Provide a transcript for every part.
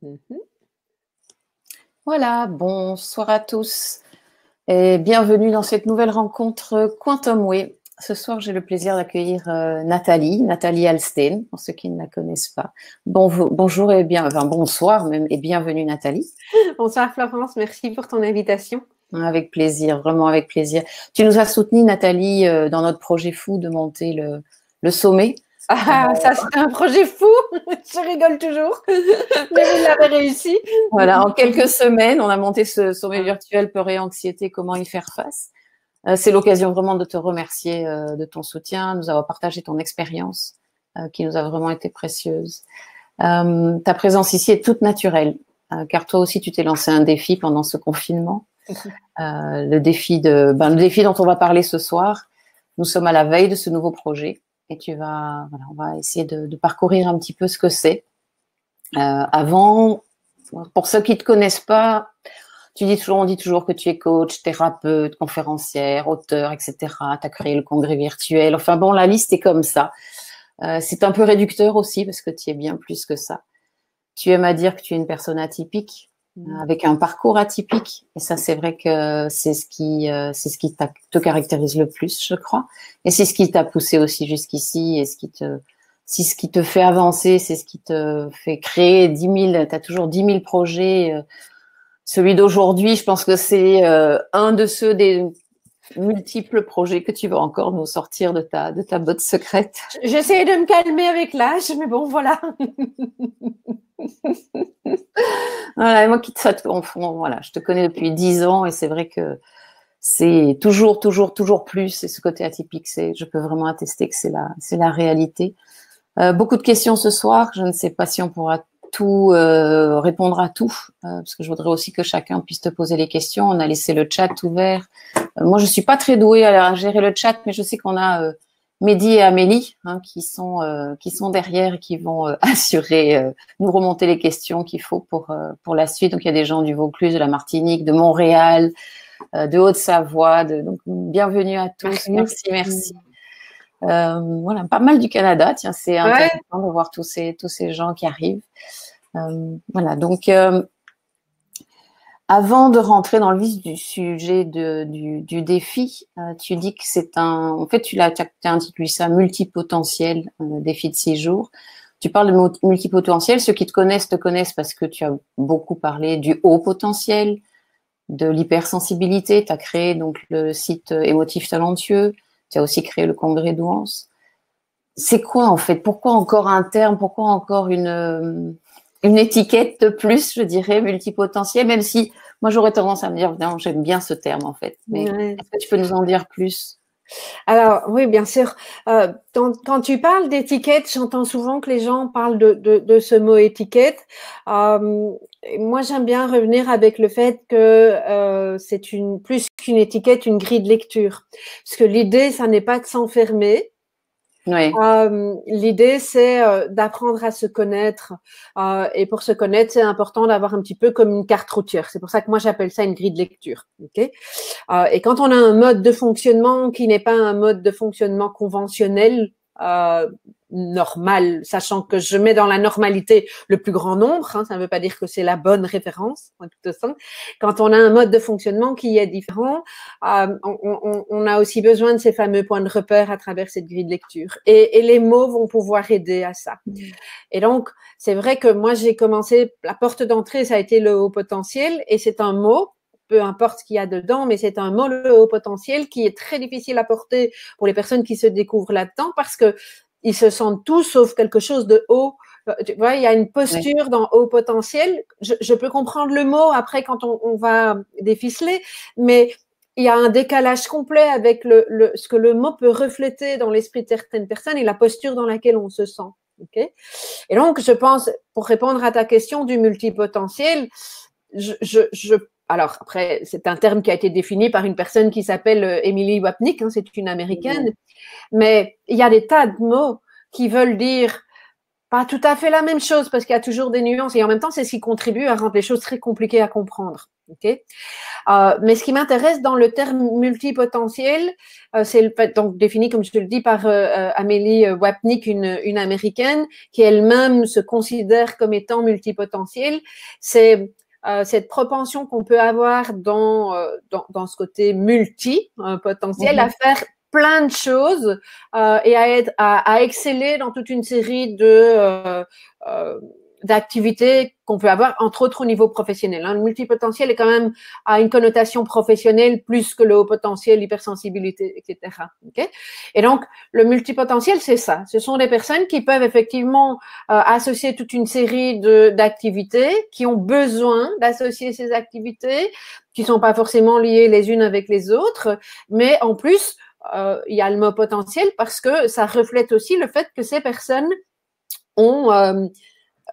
Mhm. Voilà, bonsoir à tous et bienvenue dans cette nouvelle rencontre Quantum Way. Ce soir, j'ai le plaisir d'accueillir Nathalie Alsten, pour ceux qui ne la connaissent pas. Bonjour bonsoir même et bienvenue Nathalie. Bonsoir Florence, merci pour ton invitation. Avec plaisir, vraiment avec plaisir. Tu nous as soutenus Nathalie dans notre projet fou de monter le sommet. Ah, ça c'était un projet fou, je rigole toujours, mais vous l'avez réussi. Voilà, en quelques semaines, on a monté ce sommet virtuel Peur et Anxiété, comment y faire face. C'est l'occasion vraiment de te remercier de ton soutien, de nous avoir partagé ton expérience qui nous a vraiment été précieuse. Ta présence ici est toute naturelle, car toi aussi tu t'es lancé un défi pendant ce confinement. Le défi dont on va parler ce soir. Nous sommes à la veille de ce nouveau projet et on va essayer de parcourir un petit peu ce que c'est. Avant, pour ceux qui te connaissent pas, on dit toujours que tu es coach, thérapeute, conférencière, auteur, etc. Tu as créé le congrès virtuel. Enfin bon, la liste est comme ça. C'est un peu réducteur aussi parce que tu es bien plus que ça. Tu aimes à dire que tu es une personne atypique, avec un parcours atypique. Et ça, c'est vrai que c'est ce qui te caractérise le plus, je crois. Et c'est ce qui t'a poussé aussi jusqu'ici et ce qui te fait avancer, c'est ce qui te fait créer 10 000, t'as toujours 10 000 projets. Celui d'aujourd'hui, je pense que c'est un de ceux des multiples projets que tu vas encore nous sortir de ta botte secrète. J'essaie de me calmer avec l'âge, mais bon, voilà. Voilà, moi qui voilà, je te connais depuis 10 ans et c'est vrai que c'est toujours plus. Et ce côté atypique, je peux vraiment attester que c'est la réalité. Beaucoup de questions ce soir. Je ne sais pas si on pourra répondre à tout, parce que je voudrais aussi que chacun puisse te poser les questions. On a laissé le chat ouvert. Moi, je suis pas très douée à gérer le chat, mais je sais qu'on a Mehdi et Amélie qui sont derrière et qui vont assurer, nous remonter les questions qu'il faut pour la suite. Donc, il y a des gens du Vaucluse, de la Martinique, de Montréal, de Haute-Savoie. Donc, bienvenue à tous. Merci. Voilà, pas mal du Canada. Tiens, c'est intéressant de voir tous ces gens qui arrivent. Voilà, donc avant de rentrer dans le vif du sujet du défi, tu dis que en fait, tu as intitulé ça multipotentiel, défi de 6 jours. Tu parles de multipotentiel. Ceux qui te connaissent parce que tu as beaucoup parlé du haut potentiel, de l'hypersensibilité. Tu as créé donc le site Émotif Talentueux. Tu as aussi créé le congrès Douance. C'est quoi en fait? Pourquoi encore un terme? Pourquoi encore une étiquette de plus, je dirais, multipotentiel? Même si moi j'aurais tendance à me dire, non, j'aime bien ce terme en fait. Mais est-ce que tu peux nous en dire plus? Alors oui, bien sûr. Quand tu parles d'étiquette, j'entends souvent que les gens parlent de ce mot étiquette. Moi, j'aime bien revenir avec le fait que c'est plus qu'une étiquette, une grille de lecture. Parce que l'idée, ça n'est pas de s'enfermer. Oui. L'idée, c'est d'apprendre à se connaître. Et pour se connaître, c'est important d'avoir un petit peu comme une carte routière. C'est pour ça que moi, j'appelle ça une grille de lecture. Okay, et quand on a un mode de fonctionnement qui n'est pas un mode de fonctionnement conventionnel, normal, sachant que je mets dans la normalité le plus grand nombre, ça ne veut pas dire que c'est la bonne référence, en tout sens. Quand on a un mode de fonctionnement qui est différent, on a aussi besoin de ces fameux points de repère à travers cette grille de lecture. Et les mots vont pouvoir aider à ça. Et donc, c'est vrai que moi, j'ai commencé, la porte d'entrée, ça a été le haut potentiel, et c'est un mot, peu importe ce qu'il y a dedans, mais c'est un mot, le haut potentiel, qui est très difficile à porter pour les personnes qui se découvrent là-dedans, parce que ils se sentent tous sauf quelque chose de haut. Tu vois, il y a une posture dans haut potentiel. Je peux comprendre le mot après quand on va déficeler, mais il y a un décalage complet avec ce que le mot peut refléter dans l'esprit de certaines personnes et la posture dans laquelle on se sent. Okay, et donc, je pense, pour répondre à ta question du multipotentiel, alors après, c'est un terme qui a été défini par une personne qui s'appelle Emily Wapnick, c'est une américaine, mais il y a des tas de mots qui veulent dire pas tout à fait la même chose parce qu'il y a toujours des nuances et en même temps, c'est ce qui contribue à rendre les choses très compliquées à comprendre. Okay, mais ce qui m'intéresse dans le terme multipotentiel, c'est le fait, donc défini, comme je te le dis, par Amélie Wapnick, une américaine, qui elle-même se considère comme étant multipotentielle. C'est cette propension qu'on peut avoir dans ce côté multi-potentiel à faire plein de choses et à exceller dans toute une série de d'activités qu'on peut avoir, entre autres au niveau professionnel. Le multipotentiel est quand même à une connotation professionnelle plus que le haut potentiel, l'hypersensibilité, etc. Okay, et donc, le multipotentiel, c'est ça. Ce sont des personnes qui peuvent effectivement associer toute une série d'activités, qui ont besoin d'associer ces activités, qui sont pas forcément liées les unes avec les autres, mais en plus, il y a le mot potentiel parce que ça reflète aussi le fait que ces personnes ont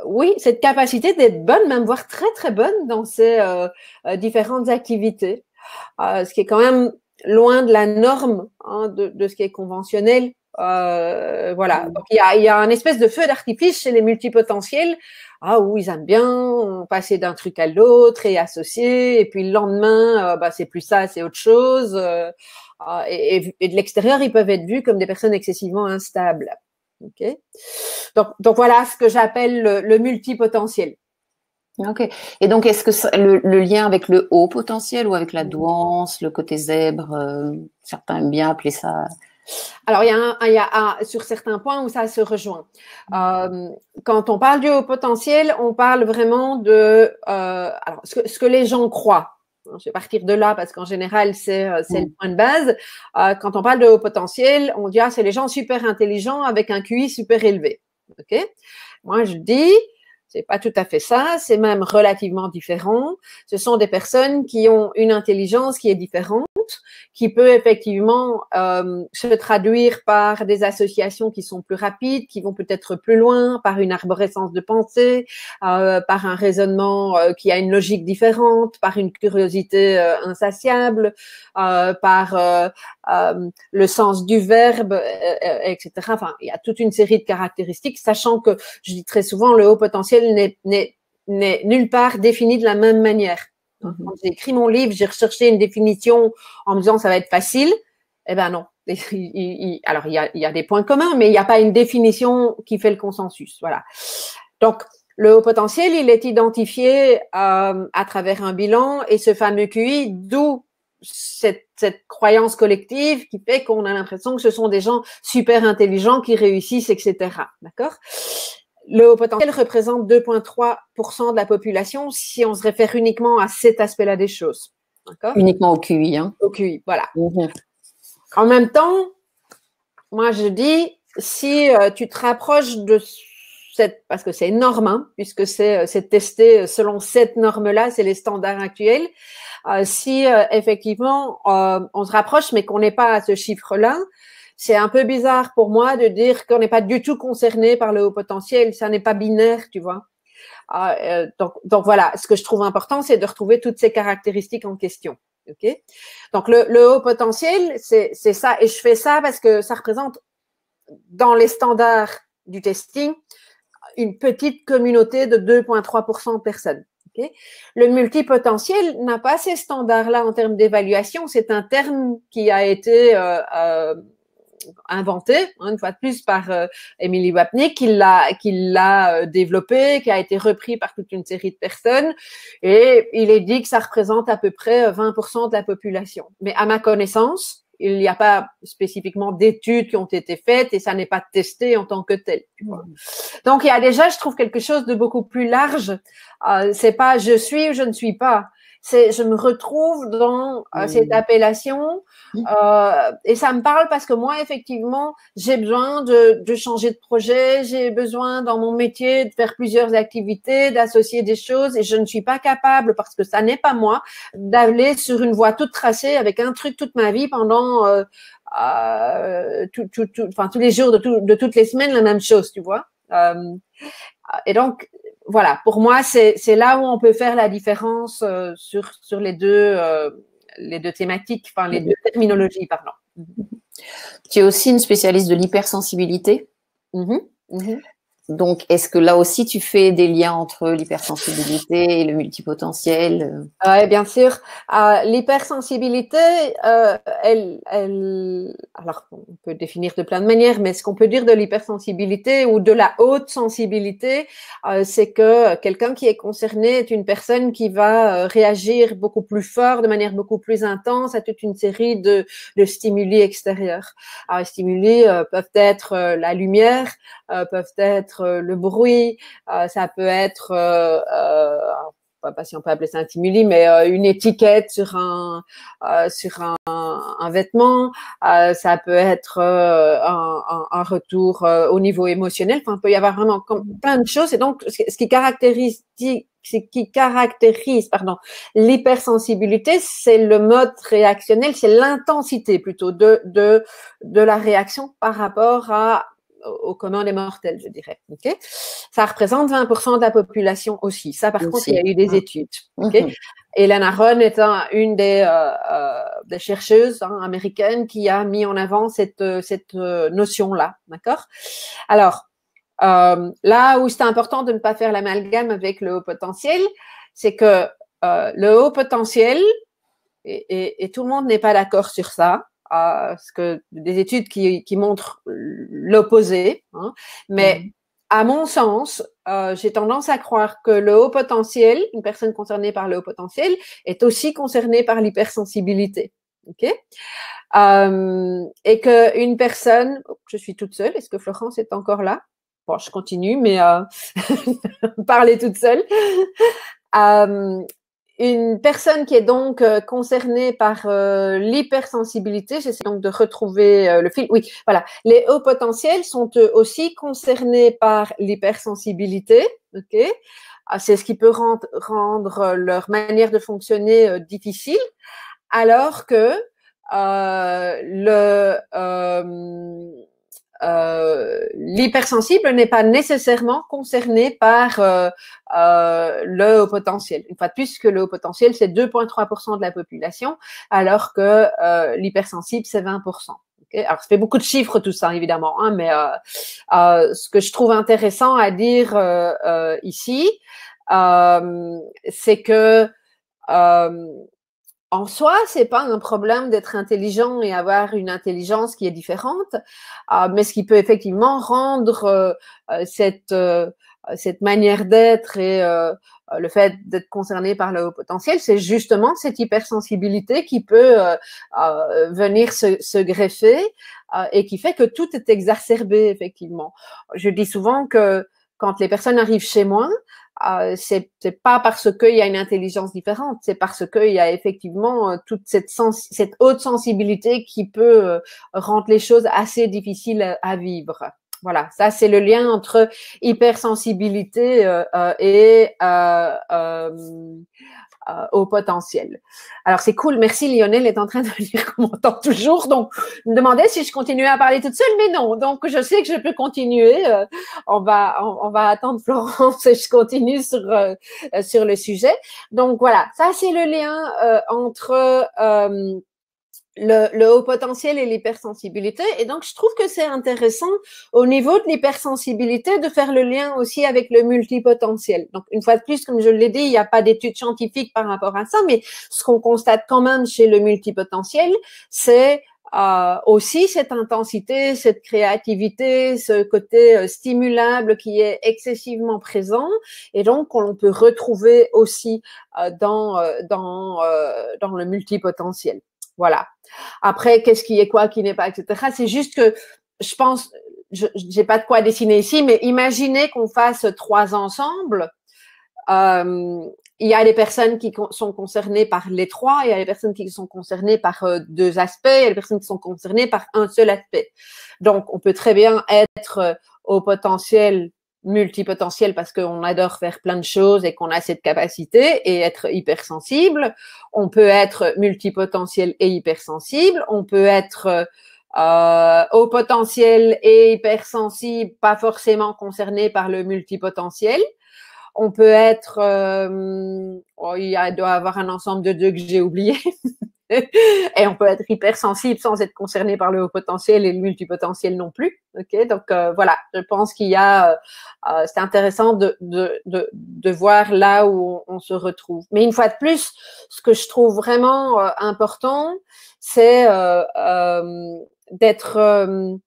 oui, cette capacité d'être bonne, même voire très très bonne dans ces différentes activités, ce qui est quand même loin de la norme de ce qui est conventionnel. Voilà, donc il y a un espèce de feu d'artifice chez les multipotentiels, où ils aiment bien passer d'un truc à l'autre et associer, et puis le lendemain, c'est plus ça, c'est autre chose. Et de l'extérieur, ils peuvent être vus comme des personnes excessivement instables. Okay. Donc voilà ce que j'appelle le multipotentiel. Ok. Et donc, est-ce que le lien avec le haut potentiel ou avec la douance, le côté zèbre, certains aiment bien appeler ça? Alors, il y a sur certains points où ça se rejoint. Quand on parle du haut potentiel, on parle vraiment de alors, ce que les gens croient. Je vais partir de là parce qu'en général, c'est le point de base. Quand on parle de haut potentiel, on dit c'est les gens super intelligents avec un QI super élevé. Ok. Moi, je dis c'est pas tout à fait ça, c'est même relativement différent. Ce sont des personnes qui ont une intelligence qui est différente, qui peut effectivement se traduire par des associations qui sont plus rapides, qui vont peut-être plus loin, par une arborescence de pensée, par un raisonnement qui a une logique différente, par une curiosité insatiable, par le sens du verbe, etc. Enfin, il y a toute une série de caractéristiques, sachant que, je dis très souvent, le haut potentiel n'est nulle part défini de la même manière. Quand j'ai écrit mon livre, j'ai recherché une définition en me disant ça va être facile. Eh ben non. Alors, il y a des points communs, mais il n'y a pas une définition qui fait le consensus. Voilà. Donc, le haut potentiel, il est identifié à travers un bilan et ce fameux QI, d'où cette croyance collective qui fait qu'on a l'impression que ce sont des gens super intelligents qui réussissent, etc. D'accord ? Le haut potentiel représente 2,3% de la population si on se réfère uniquement à cet aspect-là des choses. D'accord ? Uniquement au QI. Hein. Au QI, voilà. En même temps, moi je dis, si tu te rapproches de parce que c'est une norme, hein, puisque c'est testé selon cette norme-là, c'est les standards actuels. Si effectivement on se rapproche, mais qu'on n'est pas à ce chiffre-là, c'est un peu bizarre pour moi de dire qu'on n'est pas du tout concerné par le haut potentiel. Ça n'est pas binaire, tu vois. Donc voilà, ce que je trouve important, c'est de retrouver toutes ces caractéristiques en question. Okay, donc le haut potentiel, c'est ça, et je fais ça parce que ça représente dans les standards du testing une petite communauté de 2,3% de personnes. Okay, le multipotentiel n'a pas ces standards-là en termes d'évaluation. C'est un terme qui a été inventé, une fois de plus, par Emily Wapnick, qui l'a développé, qui a été repris par toute une série de personnes, et il est dit que ça représente à peu près 20% de la population. Mais à ma connaissance, il n'y a pas spécifiquement d'études qui ont été faites et ça n'est pas testé en tant que tel. Tu vois. Donc, il y a déjà, je trouve, quelque chose de beaucoup plus large. C'est pas je suis ou je ne suis pas. C'est je me retrouve dans cette appellation et ça me parle parce que moi, effectivement, j'ai besoin de changer de projet, j'ai besoin dans mon métier de faire plusieurs activités, d'associer des choses et je ne suis pas capable, parce que ça n'est pas moi, d'aller sur une voie toute tracée avec un truc toute ma vie pendant tous les jours de toutes les semaines, la même chose, tu vois. Et donc, voilà, pour moi, c'est là où on peut faire la différence sur les deux thématiques, enfin les deux terminologies, pardon. Tu es aussi une spécialiste de l'hypersensibilité. Donc, est-ce que là aussi, tu fais des liens entre l'hypersensibilité et le multipotentiel? Oui, bien sûr. L'hypersensibilité, alors on peut définir de plein de manières, mais ce qu'on peut dire de l'hypersensibilité ou de la haute sensibilité, c'est que quelqu'un qui est concerné est une personne qui va réagir beaucoup plus fort, de manière beaucoup plus intense à toute une série de stimuli extérieurs. Alors, les stimuli peuvent être la lumière, peuvent être le bruit, ça peut être pas si on peut appeler ça un stimuli, mais une étiquette sur un vêtement, ça peut être un retour au niveau émotionnel. Enfin, il peut y avoir vraiment plein de choses. Et donc, ce qui caractérise l'hypersensibilité, c'est le mode réactionnel, c'est l'intensité plutôt de la réaction par rapport au commun des mortels, je dirais. Okay, ça représente 20% de la population aussi. Ça, par contre, il y a eu des études. Okay. Et Lana Ron est une des chercheuses américaines qui a mis en avant cette notion-là. D'accord. Alors, là où c'est important de ne pas faire l'amalgame avec le haut potentiel, c'est que le haut potentiel, et tout le monde n'est pas d'accord sur ça, parce que des études qui montrent l'opposé, hein, mais à mon sens, j'ai tendance à croire que le haut potentiel, une personne concernée par le haut potentiel, est aussi concernée par l'hypersensibilité. Okay, et qu'une personne, je suis toute seule, est-ce que Florence est encore là? Bon, je continue, mais parler toute seule. Une personne qui est donc concernée par l'hypersensibilité, j'essaie donc de retrouver le fil. Oui, voilà. Les hauts potentiels sont eux aussi concernés par l'hypersensibilité. Ok, c'est ce qui peut rendre leur manière de fonctionner difficile, alors que l'hypersensible n'est pas nécessairement concerné par le haut potentiel. Une fois de plus, que le haut potentiel, c'est 2,3% de la population, alors que l'hypersensible, c'est 20%. Okay, alors, ça fait beaucoup de chiffres tout ça, évidemment, hein, mais ce que je trouve intéressant à dire ici, c'est que en soi, c'est pas un problème d'être intelligent et avoir une intelligence qui est différente, mais ce qui peut effectivement rendre cette manière d'être et le fait d'être concerné par le haut potentiel, c'est justement cette hypersensibilité qui peut venir se greffer et qui fait que tout est exacerbé, effectivement. Je dis souvent que quand les personnes arrivent chez moi, c'est pas parce qu'il y a une intelligence différente, c'est parce qu'il y a effectivement toute cette haute sensibilité qui peut rendre les choses assez difficiles à vivre. Voilà, ça c'est le lien entre hypersensibilité et au potentiel. Alors c'est cool, merci. Lionel est en train de dire qu'on m'entend toujours, donc je me demandais si je continuais à parler toute seule, mais non, donc je sais que je peux continuer. On va attendre Florence et je continue sur le sujet. Donc voilà, ça c'est le lien entre le haut potentiel et l'hypersensibilité. Et donc, je trouve que c'est intéressant au niveau de l'hypersensibilité de faire le lien aussi avec le multipotentiel. Donc, une fois de plus, comme je l'ai dit, il n'y a pas d'études scientifiques par rapport à ça, mais ce qu'on constate quand même chez le multipotentiel, c'est aussi cette intensité, cette créativité, ce côté stimulable qui est excessivement présent et donc on peut retrouver aussi dans le multipotentiel. Voilà. Après, qu'est-ce qui est quoi, qui n'est pas, etc. C'est juste que je pense, j'ai pas de quoi dessiner ici, mais imaginez qu'on fasse 3 ensemble. Il y a des personnes qui sont concernées par les 3, il y a des personnes qui sont concernées par 2 aspects, il y a des personnes qui sont concernées par un seul aspect. Donc, on peut très bien être au potentiel multipotentiel parce qu'on adore faire plein de choses et qu'on a cette capacité et être hypersensible. On peut être multipotentiel et hypersensible. On peut être au potentiel et hypersensible, pas forcément concerné par le multipotentiel. On peut être, il doit y avoir un ensemble de 2 que j'ai oublié. Et on peut être hypersensible sans être concerné par le haut potentiel et le multipotentiel non plus. Ok, donc voilà, je pense qu'il y a, c'est intéressant de voir là où on se retrouve. Mais une fois de plus, ce que je trouve vraiment important, c'est d'être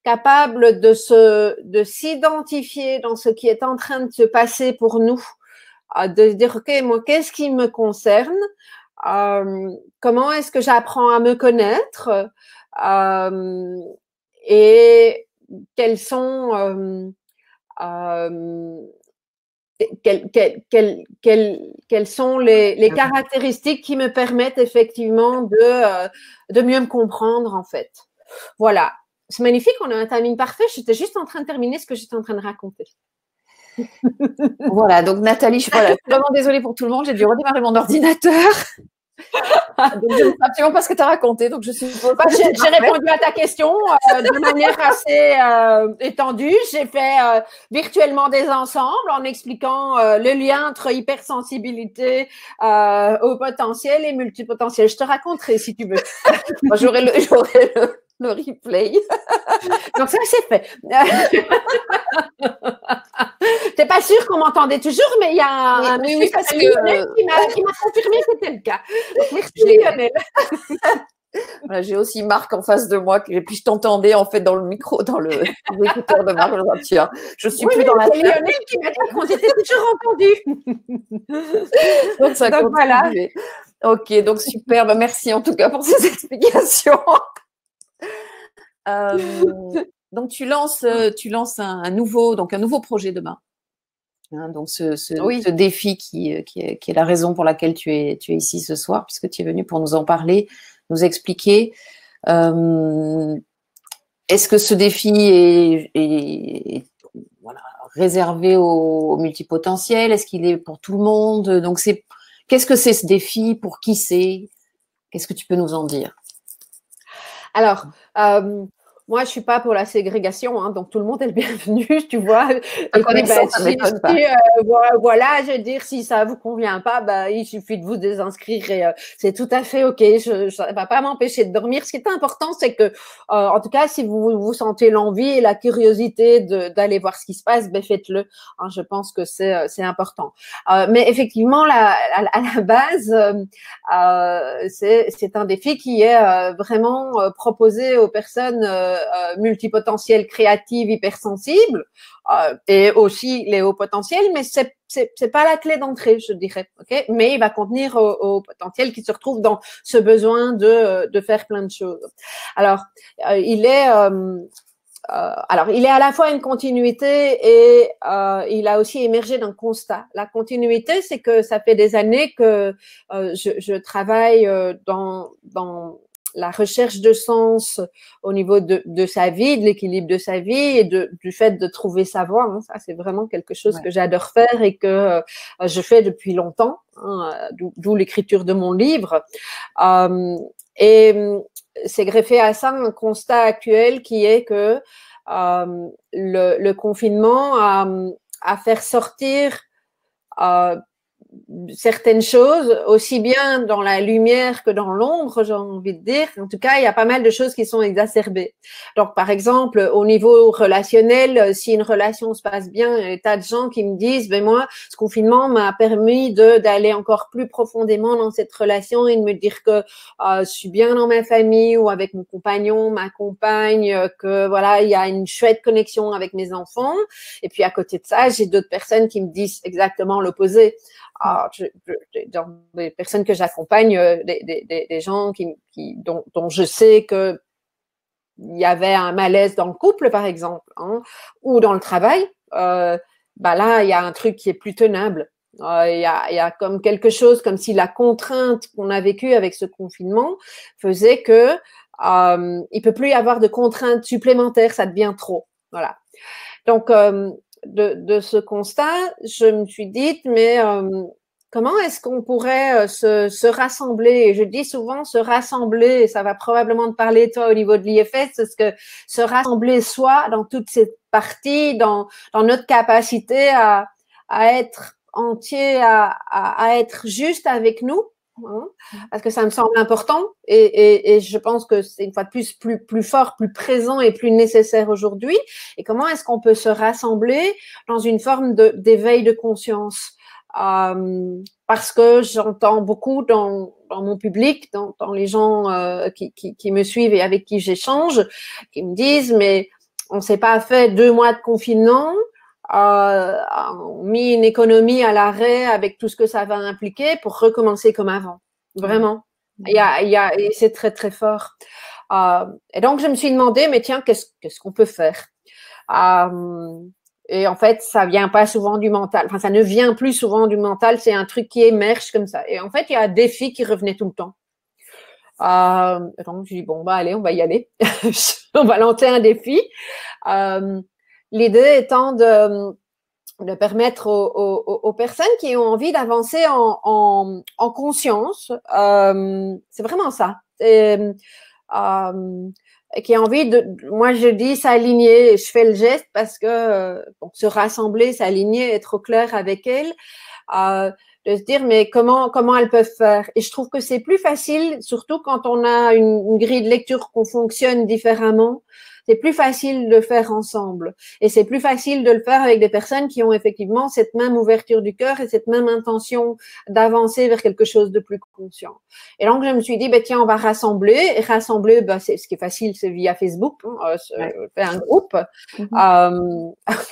capable de s'identifier dans ce qui est en train de se passer pour nous, de se dire, OK, moi, qu'est-ce qui me concerne? Comment est-ce que j'apprends à me connaître? Et quels sont quelles sont les caractéristiques qui me permettent effectivement de mieux me comprendre, en fait. Voilà. C'est magnifique, on a un timing parfait. J'étais juste en train de terminer ce que j'étais en train de raconter. Voilà, donc Nathalie, je suis vraiment désolée pour tout le monde, j'ai dû redémarrer mon ordinateur. Donc, je ne sais absolument pas ce que tu as raconté, donc je suppose. J'ai répondu à ta question de manière assez étendue. J'ai fait virtuellement des ensembles en expliquant le lien entre hypersensibilité au potentiel et multipotentiel. Je te raconterai si tu veux. Moi, j'aurai le replay. Donc ça, c'est fait. T'es pas sûr qu'on m'entendait toujours, mais il y a un oui, parce que qui m'a confirmé que c'était le cas. Donc, merci Lionel. Voilà, j'ai aussi Marc en face de moi, et puis je t'entendais en fait dans le micro, dans l'écouteur de Marc. Tiens, je suis plus dans la c'est Lionel qui m'a dit qu'on s'était toujours entendu. Donc ça continue. Voilà. Ok, donc super. Bah, merci en tout cas pour ces explications. Donc tu lances un nouveau projet demain. Hein, donc ce défi qui est la raison pour laquelle tu es ici ce soir, puisque tu es venu pour nous en parler, nous expliquer. Est-ce que ce défi est voilà, réservé aux multipotentiels? Est-ce qu'il est pour tout le monde? Donc qu'est-ce que c'est ce défi? Pour qui c'est? Qu'est-ce que tu peux nous en dire? Alors, moi, je suis pas pour la ségrégation, hein, donc tout le monde est le bienvenu, tu vois. Et puis, voilà, je veux dire, si ça vous convient pas, bah, il suffit de vous désinscrire et c'est tout à fait ok. Ça va pas m'empêcher de dormir. Ce qui est important, c'est que, en tout cas, si vous sentez l'envie et la curiosité d'aller voir ce qui se passe, ben faites-le. Hein, je pense que c'est important. Mais effectivement, à la base, c'est un défi qui est vraiment proposé aux personnes multipotentielles, créatives, hypersensibles, et aussi les hauts potentiels, mais c'est pas la clé d'entrée, je dirais. Okay, mais il va contenir au potentiel qui se retrouve dans ce besoin de faire plein de choses. Alors, il est à la fois une continuité et il a aussi émergé d'un constat. La continuité, c'est que ça fait des années que je travaille dans la recherche de sens au niveau de sa vie, de l'équilibre de sa vie et du fait de trouver sa voie. Hein. Ça, c'est vraiment quelque chose que j'adore faire et que je fais depuis longtemps, hein, d'où l'écriture de mon livre. Et c'est greffé à ça un constat actuel qui est que le confinement a fait sortir certaines choses, aussi bien dans la lumière que dans l'ombre, j'ai envie de dire. En tout cas, il y a pas mal de choses qui sont exacerbées. Donc, par exemple, au niveau relationnel, si une relation se passe bien, il y a des tas de gens qui me disent, ben moi, ce confinement m'a permis d'aller encore plus profondément dans cette relation et de me dire que je suis bien dans ma famille ou avec mon compagnon, ma compagne, que voilà, il y a une chouette connexion avec mes enfants. Et puis, à côté de ça, j'ai d'autres personnes qui me disent exactement l'opposé. Dans des personnes que j'accompagne, des gens dont je sais que il y avait un malaise dans le couple, par exemple, hein, ou dans le travail, là, il y a un truc qui est plus tenable. Il y a comme quelque chose, comme si la contrainte qu'on a vécue avec ce confinement faisait que il peut plus y avoir de contraintes supplémentaires, ça devient trop. Voilà. Donc, de ce constat, je me suis dit, mais comment est-ce qu'on pourrait se rassembler? Et je dis souvent se rassembler, et ça va probablement te parler, toi, au niveau de l'IFS, c'est que se rassembler soi dans toute cette partie, dans notre capacité à être entier, à être juste avec nous, hein, parce que ça me semble important et je pense que c'est une fois de plus fort, plus présent et plus nécessaire aujourd'hui. Et comment est-ce qu'on peut se rassembler dans une forme d'éveil de conscience? Parce que j'entends beaucoup dans mon public, dans les gens qui me suivent et avec qui j'échange, qui me disent mais on s'est pas fait 2 mois de confinement, mis une économie à l'arrêt avec tout ce que ça va impliquer pour recommencer comme avant. Vraiment. Et c'est très, très fort. Et donc, je me suis demandé, mais tiens, qu'est-ce qu'on peut faire? Et en fait, ça vient pas souvent du mental. Enfin, ça ne vient plus souvent du mental. C'est un truc qui émerge comme ça. Et en fait, il y a un défi qui revenait tout le temps. Donc, je dis, bon, bah, allez, on va y aller. On va lancer un défi. L'idée étant de permettre aux personnes qui ont envie d'avancer en conscience, c'est vraiment ça. Qui a envie moi je dis s'aligner, je fais le geste parce que se rassembler, s'aligner, être au clair avec elles, de se dire mais comment elles peuvent faire. Et je trouve que c'est plus facile, surtout quand on a une grille de lecture qu'on fonctionne différemment. C'est plus facile de le faire ensemble. Et c'est plus facile de le faire avec des personnes qui ont effectivement cette même ouverture du cœur et cette même intention d'avancer vers quelque chose de plus conscient. Et donc, je me suis dit, tiens, on va rassembler. Et rassembler, c'est, ce qui est facile, c'est via Facebook. Faire un groupe. Je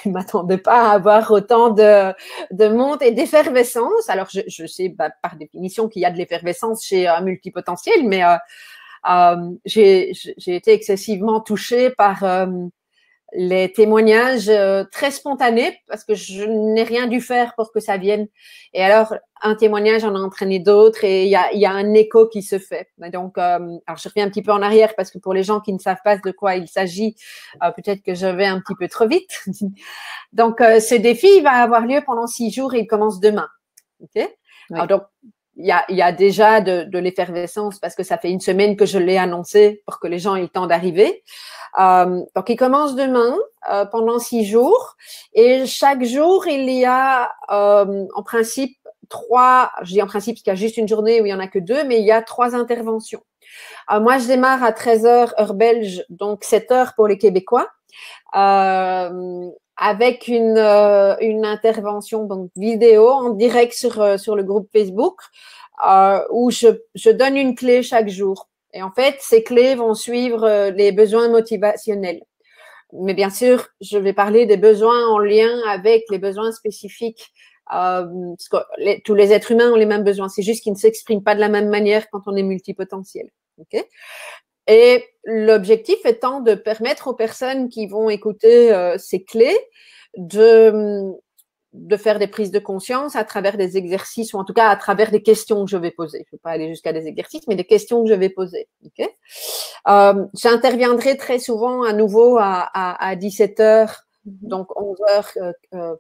ne m'attendais pas à avoir autant de monde et d'effervescence. Alors, je sais par définition qu'il y a de l'effervescence chez un multipotentiel, mais j'ai été excessivement touchée par les témoignages très spontanés parce que je n'ai rien dû faire pour que ça vienne. Et alors, un témoignage en a entraîné d'autres et il y a un écho qui se fait. Donc, alors je reviens un petit peu en arrière parce que pour les gens qui ne savent pas de quoi il s'agit, peut-être que je vais un petit peu trop vite. Donc, ce défi, il va avoir lieu pendant 6 jours et il commence demain. OK? Oui. Alors, donc, il y a déjà de l'effervescence parce que ça fait 1 semaine que je l'ai annoncé pour que les gens aient le temps d'arriver. Donc, il commence demain pendant 6 jours et chaque jour, il y a en principe 3, je dis en principe parce qu'il y a juste une journée où il n'y en a que 2, mais il y a 3 interventions. Moi, je démarre à 13h, heure belge, donc 7h pour les Québécois. Avec une intervention donc vidéo en direct sur le groupe Facebook où je donne une clé chaque jour. Et en fait, ces clés vont suivre les besoins motivationnels. Mais bien sûr, je vais parler des besoins en lien avec les besoins spécifiques. Parce que tous les êtres humains ont les mêmes besoins. C'est juste qu'ils ne s'expriment pas de la même manière quand on est multipotentiel. Okay? Et l'objectif étant de permettre aux personnes qui vont écouter ces clés de faire des prises de conscience à travers des exercices ou en tout cas à travers des questions que je vais poser. Je ne vais pas aller jusqu'à des exercices, mais des questions que je vais poser. Okay? J'interviendrai très souvent à nouveau à 17h, donc 11h.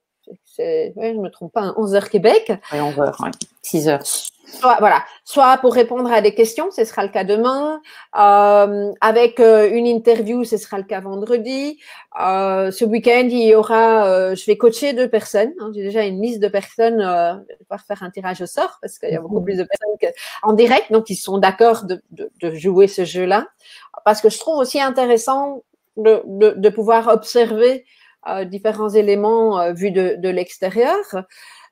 Je ne me trompe pas, 11h Québec. Oui, 11h, oui. 6h. Soit pour répondre à des questions, ce sera le cas demain, avec une interview, ce sera le cas vendredi. Ce week-end, il y aura, je vais coacher 2 personnes. J'ai déjà une liste de personnes, je vais devoir faire un tirage au sort parce qu'il y a beaucoup plus de personnes en direct, donc ils sont d'accord de jouer ce jeu-là. Parce que je trouve aussi intéressant de pouvoir observer différents éléments vus de l'extérieur.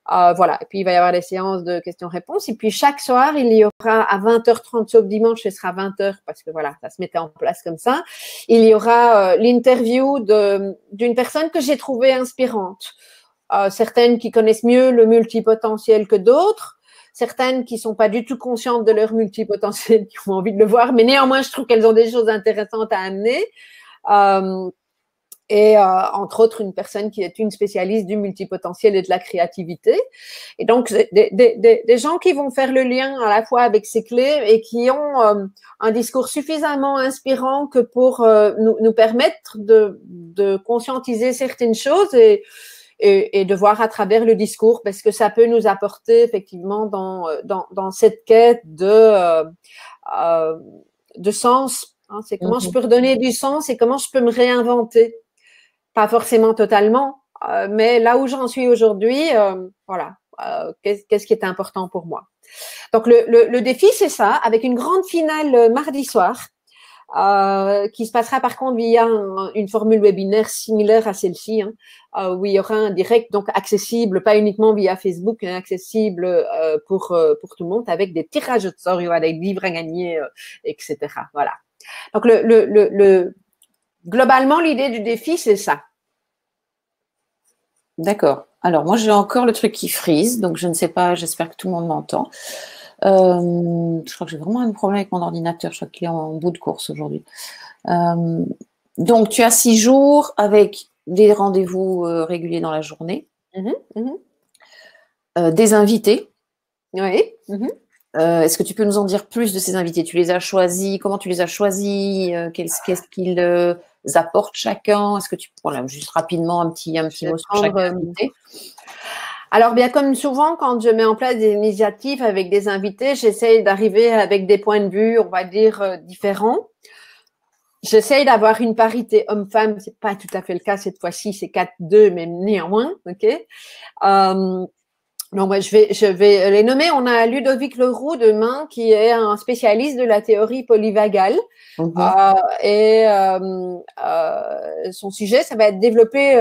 Voilà. Et puis, il va y avoir des séances de questions-réponses. Et puis, chaque soir, il y aura à 20h30, sauf dimanche, ce sera 20h parce que voilà, ça se mettait en place comme ça. Il y aura l'interview d'une personne que j'ai trouvée inspirante. Certaines qui connaissent mieux le multipotentiel que d'autres. Certaines qui sont pas du tout conscientes de leur multipotentiel, qui ont envie de le voir. Mais néanmoins, je trouve qu'elles ont des choses intéressantes à amener. Et entre autres une personne qui est une spécialiste du multipotentiel et de la créativité. Et donc, des gens qui vont faire le lien à la fois avec ces clés et qui ont un discours suffisamment inspirant que pour nous permettre de conscientiser certaines choses et de voir à travers le discours parce que ça peut nous apporter effectivement dans cette quête de sens. Hein, c'est comment je peux redonner du sens et comment je peux me réinventer. Pas forcément totalement, mais là où j'en suis aujourd'hui, voilà, qu'est-ce qui est important pour moi. Donc, le défi, c'est ça, avec une grande finale mardi soir, qui se passera par contre via une formule webinaire similaire à celle-ci, hein, où il y aura un direct, donc accessible, pas uniquement via Facebook, mais accessible pour tout le monde, avec des tirages de sort, il y aura des livres à gagner, etc. Voilà. Donc, globalement, l'idée du défi, c'est ça. D'accord. Alors, moi, j'ai encore le truc qui frise, donc je ne sais pas, j'espère que tout le monde m'entend. Je crois que j'ai vraiment un problème avec mon ordinateur, je crois qu'il est en bout de course aujourd'hui. Donc, tu as 6 jours avec des rendez-vous réguliers dans la journée, des invités. Oui. Est-ce que tu peux nous en dire plus de ces invités? Tu les as choisis? Comment tu les as choisis? Qu'est-ce qu'ils apportent chacun? Est-ce que tu voilà, juste rapidement un petit mot sur chaque invité? Alors, bien comme souvent, quand je mets en place des initiatives avec des invités, j'essaye d'arriver avec des points de vue, on va dire, différents. J'essaye d'avoir une parité homme-femme. C'est pas tout à fait le cas cette fois-ci, c'est 4-2, mais néanmoins, ok. Donc, moi, je vais les nommer. On a Ludovic Leroux demain, qui est un spécialiste de la théorie polyvagale. Et son sujet, ça va être développer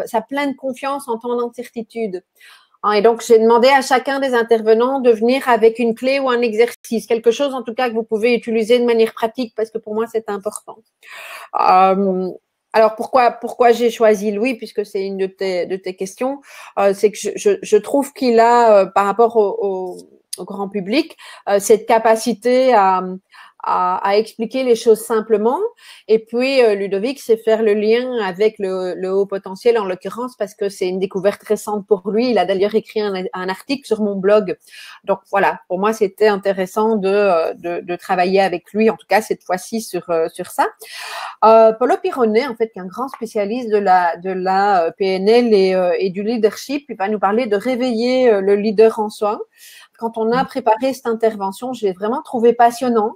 sa pleine confiance en temps d'incertitude. Et donc, j'ai demandé à chacun des intervenants de venir avec une clé ou un exercice, quelque chose en tout cas que vous pouvez utiliser de manière pratique, parce que pour moi, c'est important. Alors, pourquoi j'ai choisi Louis, puisque c'est une de tes questions, c'est que je trouve qu'il a, par rapport au grand public, cette capacité à expliquer les choses simplement. Et puis, Ludovic sait faire le lien avec le haut potentiel, en l'occurrence, parce que c'est une découverte récente pour lui. Il a d'ailleurs écrit un article sur mon blog. Donc, voilà, pour moi, c'était intéressant de travailler avec lui, en tout cas, cette fois-ci, sur ça. Paulo Pironet, en fait, qui est un grand spécialiste de la PNL et du leadership, il va nous parler de réveiller le leader en soi. Quand on a préparé cette intervention, je l'ai vraiment trouvé passionnant.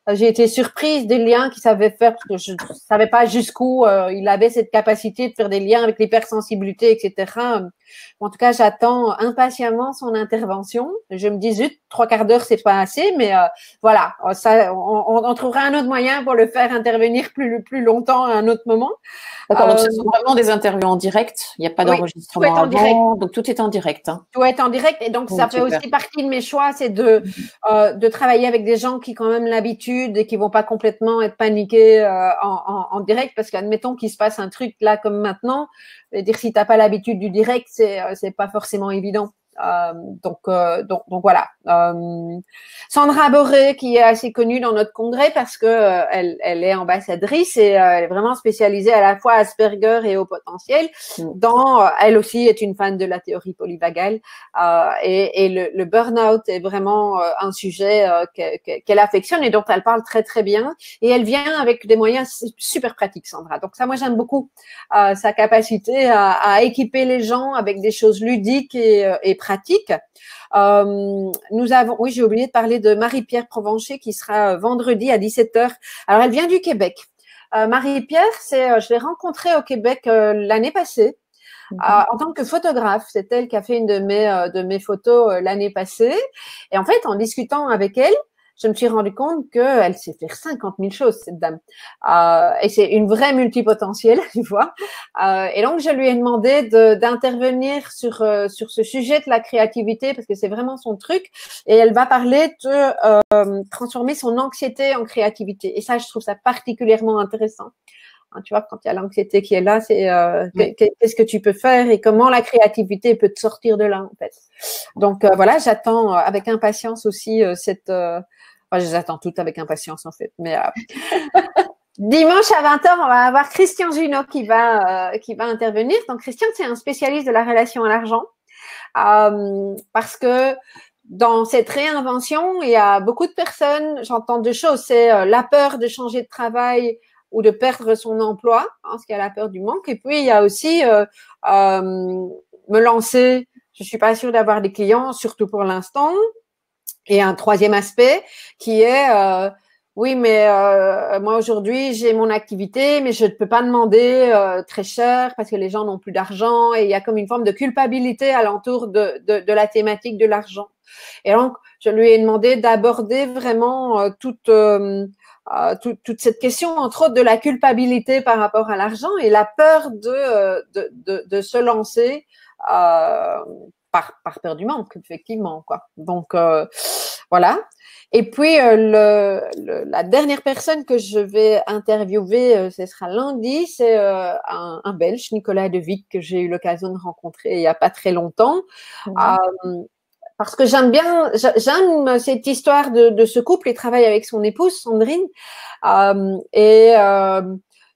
J'ai été surprise des liens qu'il savait faire, parce que je ne savais pas jusqu'où il avait cette capacité de faire des liens avec l'hypersensibilité, etc. En tout cas, j'attends impatiemment son intervention. Je me dis, zut, 3/4 d'heure, c'est pas assez, mais voilà, ça, on trouvera un autre moyen pour le faire intervenir plus longtemps à un autre moment. D'accord, donc ce sont vraiment des interviews en direct, il n'y a pas d'enregistrement avant, direct. Donc tout est en direct. Hein. Tout est en direct, et donc ça fait aussi partie de mes choix, c'est de travailler avec des gens qui ont quand même l'habitude et qui vont pas complètement être paniqués en direct, parce qu'admettons qu'il se passe un truc là comme maintenant, dire si t'as pas l'habitude du direct, c'est pas forcément évident. Donc voilà. Sandra Boré, qui est assez connue dans notre congrès parce que elle est ambassadrice et elle est vraiment spécialisée à la fois Asperger et haut potentiel. Elle aussi est une fan de la théorie polyvagale et le burn-out est vraiment un sujet qu'elle affectionne et dont elle parle très très bien, et elle vient avec des moyens super pratiques, Sandra. Donc ça, moi j'aime beaucoup sa capacité à équiper les gens avec des choses ludiques et pratiques. Nous avons, oui, j'ai oublié de parler de Marie-Pierre Provencher qui sera vendredi à 17h. Alors, elle vient du Québec. Marie-Pierre, je l'ai rencontrée au Québec l'année passée en tant que photographe. C'est elle qui a fait une de mes photos l'année passée. Et en fait, en discutant avec elle, je me suis rendu compte qu'elle sait faire 50 000 choses, cette dame. Et c'est une vraie multipotentielle, tu vois. Et donc, je lui ai demandé d'intervenir sur ce sujet de la créativité, parce que c'est vraiment son truc. Et elle va parler de transformer son anxiété en créativité. Et ça, je trouve ça particulièrement intéressant. Tu vois, quand il y a l'anxiété qui est là, c'est qu'est-ce que tu peux faire et comment la créativité peut te sortir de là, en fait. Donc, voilà, j'attends avec impatience aussi j'attends tout avec impatience, en fait. Mais dimanche à 20h, on va avoir Christian Junot qui va intervenir. Donc, Christian, c'est un spécialiste de la relation à l'argent parce que dans cette réinvention, il y a beaucoup de personnes, j'entends deux choses, c'est la peur de changer de travail ou de perdre son emploi, parce qu'il y a la peur du manque. Et puis, il y a aussi me lancer, je suis pas sûre d'avoir des clients, surtout pour l'instant. Et un troisième aspect qui est, oui, mais moi aujourd'hui, j'ai mon activité, mais je ne peux pas demander très cher parce que les gens n'ont plus d'argent et il y a comme une forme de culpabilité alentour de la thématique de l'argent. Et donc, je lui ai demandé d'aborder vraiment toute cette question, entre autres, de la culpabilité par rapport à l'argent et la peur de se lancer par peur du manque, effectivement, quoi. Donc, voilà. Et puis, la dernière personne que je vais interviewer, ce sera lundi, c'est un Belge, Nicolas De Vic, que j'ai eu l'occasion de rencontrer il n'y a pas très longtemps. Parce que j'aime cette histoire de ce couple. Il travaille avec son épouse, Sandrine.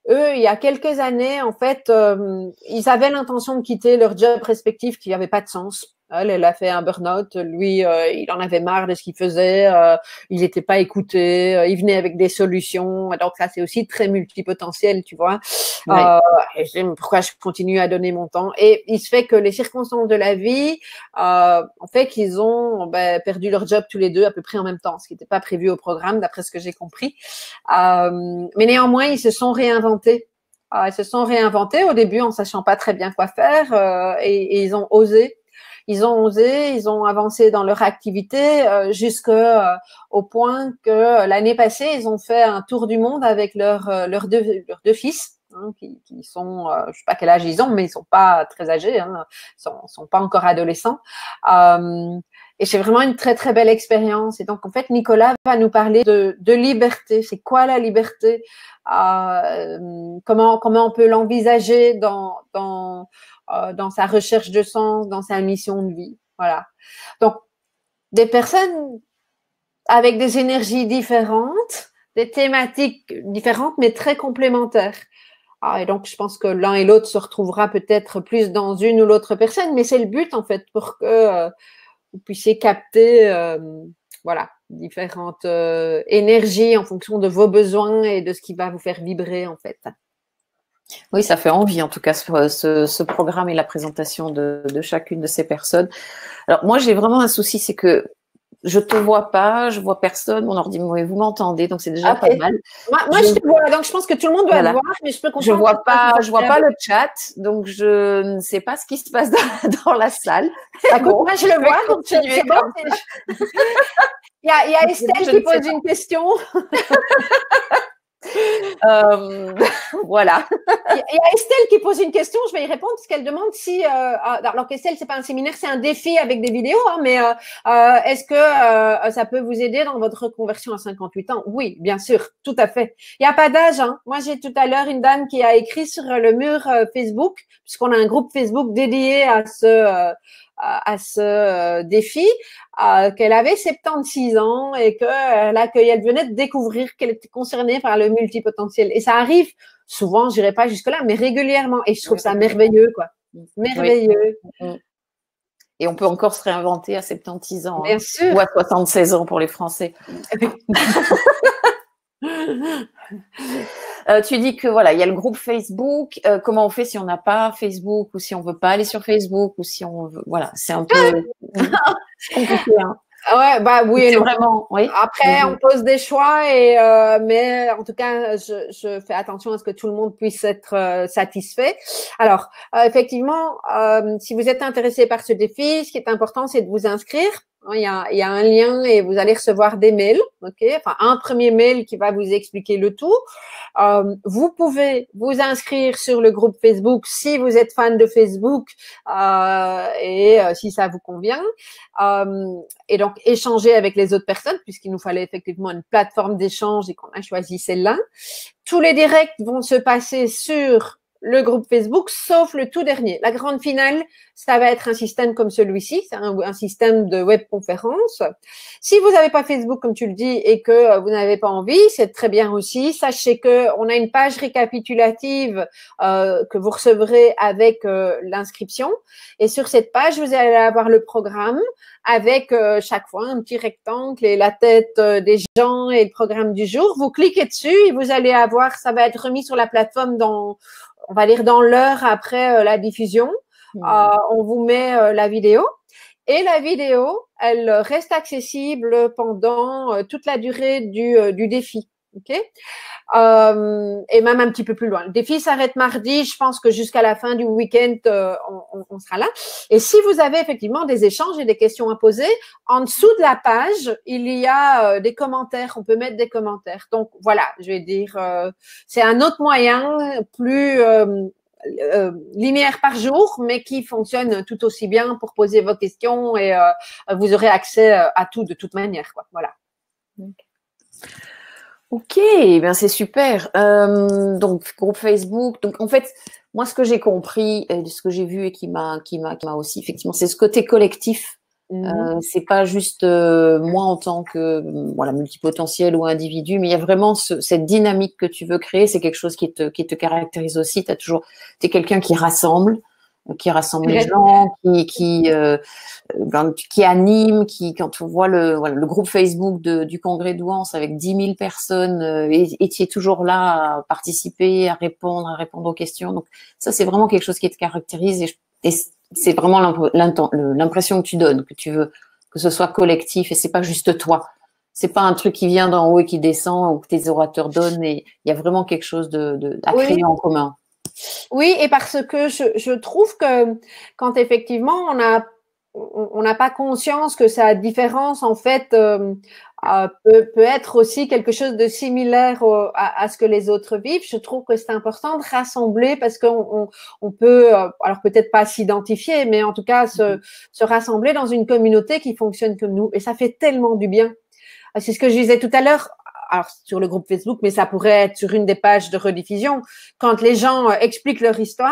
Eux, il y a quelques années, en fait, ils avaient l'intention de quitter leur job respectif qui n'avait pas de sens. Elle a fait un burn-out. Lui, il en avait marre de ce qu'il faisait. Il n'était pas écouté. Il venait avec des solutions. Donc, ça, c'est aussi très multipotentiel, tu vois. Oui. Et je dis, pourquoi je continue à donner mon temps? Et il se fait que les circonstances de la vie ont fait qu'ils ont perdu leur job tous les deux à peu près en même temps, ce qui n'était pas prévu au programme, d'après ce que j'ai compris. Mais néanmoins, ils se sont réinventés. Ils se sont réinventés au début en sachant pas très bien quoi faire et ils ont osé. Ils ont avancé dans leur activité jusqu'au point que l'année passée, ils ont fait un tour du monde avec leurs deux fils, hein, qui sont, je sais pas quel âge ils ont, mais ils sont pas très âgés, hein, sont pas encore adolescents. Et c'est vraiment une très très belle expérience. Et donc en fait, Nicolas va nous parler de liberté. C'est quoi la liberté? Comment on peut l'envisager dans sa recherche de sens, dans sa mission de vie. Voilà. Donc, des personnes avec des énergies différentes, des thématiques différentes, mais très complémentaires. Et donc, je pense que l'un et l'autre se retrouvera peut-être plus dans une ou l'autre personne, mais c'est le but, en fait, pour que vous puissiez capter différentes énergies en fonction de vos besoins et de ce qui va vous faire vibrer, en fait. Oui, ça fait envie, en tout cas, ce programme et la présentation de chacune de ces personnes. Alors, moi, j'ai vraiment un souci, c'est que je te vois pas, je vois personne, mon ordi, vous m'entendez, donc c'est déjà pas mal. Moi, je te vois, donc je pense que tout le monde doit te voir, mais je peux comprendre. Je vois pas le chat, donc je ne sais pas ce qui se passe dans la salle. Écoute, moi, je le vois, donc c'est bon. Il y a Estelle qui pose une question. Voilà. Il y a Estelle qui pose une question, je vais y répondre parce qu'elle demande si, alors qu'Estelle, c'est pas un séminaire, c'est un défi avec des vidéos, hein, mais est-ce que ça peut vous aider dans votre reconversion à 58 ans? Oui, bien sûr, tout à fait. Il n'y a pas d'âge. Hein. Moi, j'ai tout à l'heure une dame qui a écrit sur le mur Facebook, puisqu'on a un groupe Facebook dédié à ce défi, qu'elle avait 76 ans et qu'elle venait de découvrir qu'elle était concernée par le multipotentiel. Et ça arrive souvent, je dirais pas jusque-là, mais régulièrement. Et je trouve ça merveilleux, quoi. Merveilleux. Oui. Et on peut encore se réinventer à 76 ans. Bien sûr. Ou à 76 ans pour les Français. Tu dis que voilà, il y a le groupe Facebook. Comment on fait si on n'a pas Facebook ou si on veut pas aller sur Facebook ou si on veut, voilà, c'est un peu compliqué. Hein. Ouais, oui et non. Vraiment, oui. Après, on pose des choix mais en tout cas, je fais attention à ce que tout le monde puisse être satisfait. Alors, effectivement, si vous êtes intéressé par ce défi, ce qui est important, c'est de vous inscrire. Il y a un lien et vous allez recevoir des mails, ok? Enfin, un premier mail qui va vous expliquer le tout. Vous pouvez vous inscrire sur le groupe Facebook si vous êtes fan de Facebook et si ça vous convient. Et donc, échanger avec les autres personnes puisqu'il nous fallait effectivement une plateforme d'échange et qu'on a choisi celle-là. Tous les directs vont se passer sur le groupe Facebook, sauf le tout dernier. La grande finale, ça va être un système comme celui-ci, c'est un système de webconférence. Si vous n'avez pas Facebook, comme tu le dis, et que vous n'avez pas envie, c'est très bien aussi. Sachez qu'on a une page récapitulative que vous recevrez avec l'inscription. Et sur cette page, vous allez avoir le programme avec chaque fois un petit rectangle et la tête des gens et le programme du jour. Vous cliquez dessus et vous allez avoir, ça va être remis sur la plateforme on va dire dans l'heure après la diffusion. On vous met la vidéo et la vidéo, elle reste accessible pendant toute la durée du défi. OK? Et même un petit peu plus loin. Le défi s'arrête mardi. Je pense que jusqu'à la fin du week-end, on sera là. Et si vous avez effectivement des échanges et des questions à poser, en dessous de la page, il y a des commentaires. On peut mettre des commentaires. Donc, voilà, je vais dire, c'est un autre moyen, plus linéaire par jour, mais qui fonctionne tout aussi bien pour poser vos questions et vous aurez accès à tout de toute manière, quoi. Voilà. Ok, bien c'est super. Donc groupe Facebook. Donc en fait, moi ce que j'ai compris, et ce que j'ai vu et qui m'a aussi effectivement, c'est ce côté collectif. C'est pas juste moi en tant que voilà multipotentiel ou individu, mais il y a vraiment cette dynamique que tu veux créer. C'est quelque chose qui te caractérise aussi. T'es quelqu'un qui rassemble les gens, qui anime, quand on voit le groupe Facebook du Congrès d'Ouance avec 10 000 personnes, et tu es toujours là à participer, à répondre aux questions. Donc ça, c'est vraiment quelque chose qui te caractérise et c'est vraiment l'impression que tu donnes, que tu veux que ce soit collectif et c'est pas juste toi. C'est pas un truc qui vient d'en haut et qui descend ou que tes orateurs donnent, et il y a vraiment quelque chose à créer en commun. Oui, et parce que je trouve que quand effectivement on n'a pas conscience que sa différence en fait peut être aussi quelque chose de similaire à ce que les autres vivent. Je trouve que c'est important de rassembler parce qu'on peut, alors peut-être pas s'identifier, mais en tout cas se rassembler dans une communauté qui fonctionne comme nous. Et ça fait tellement du bien. C'est ce que je disais tout à l'heure. Alors, sur le groupe Facebook, mais ça pourrait être sur une des pages de rediffusion. Quand les gens expliquent leur histoire,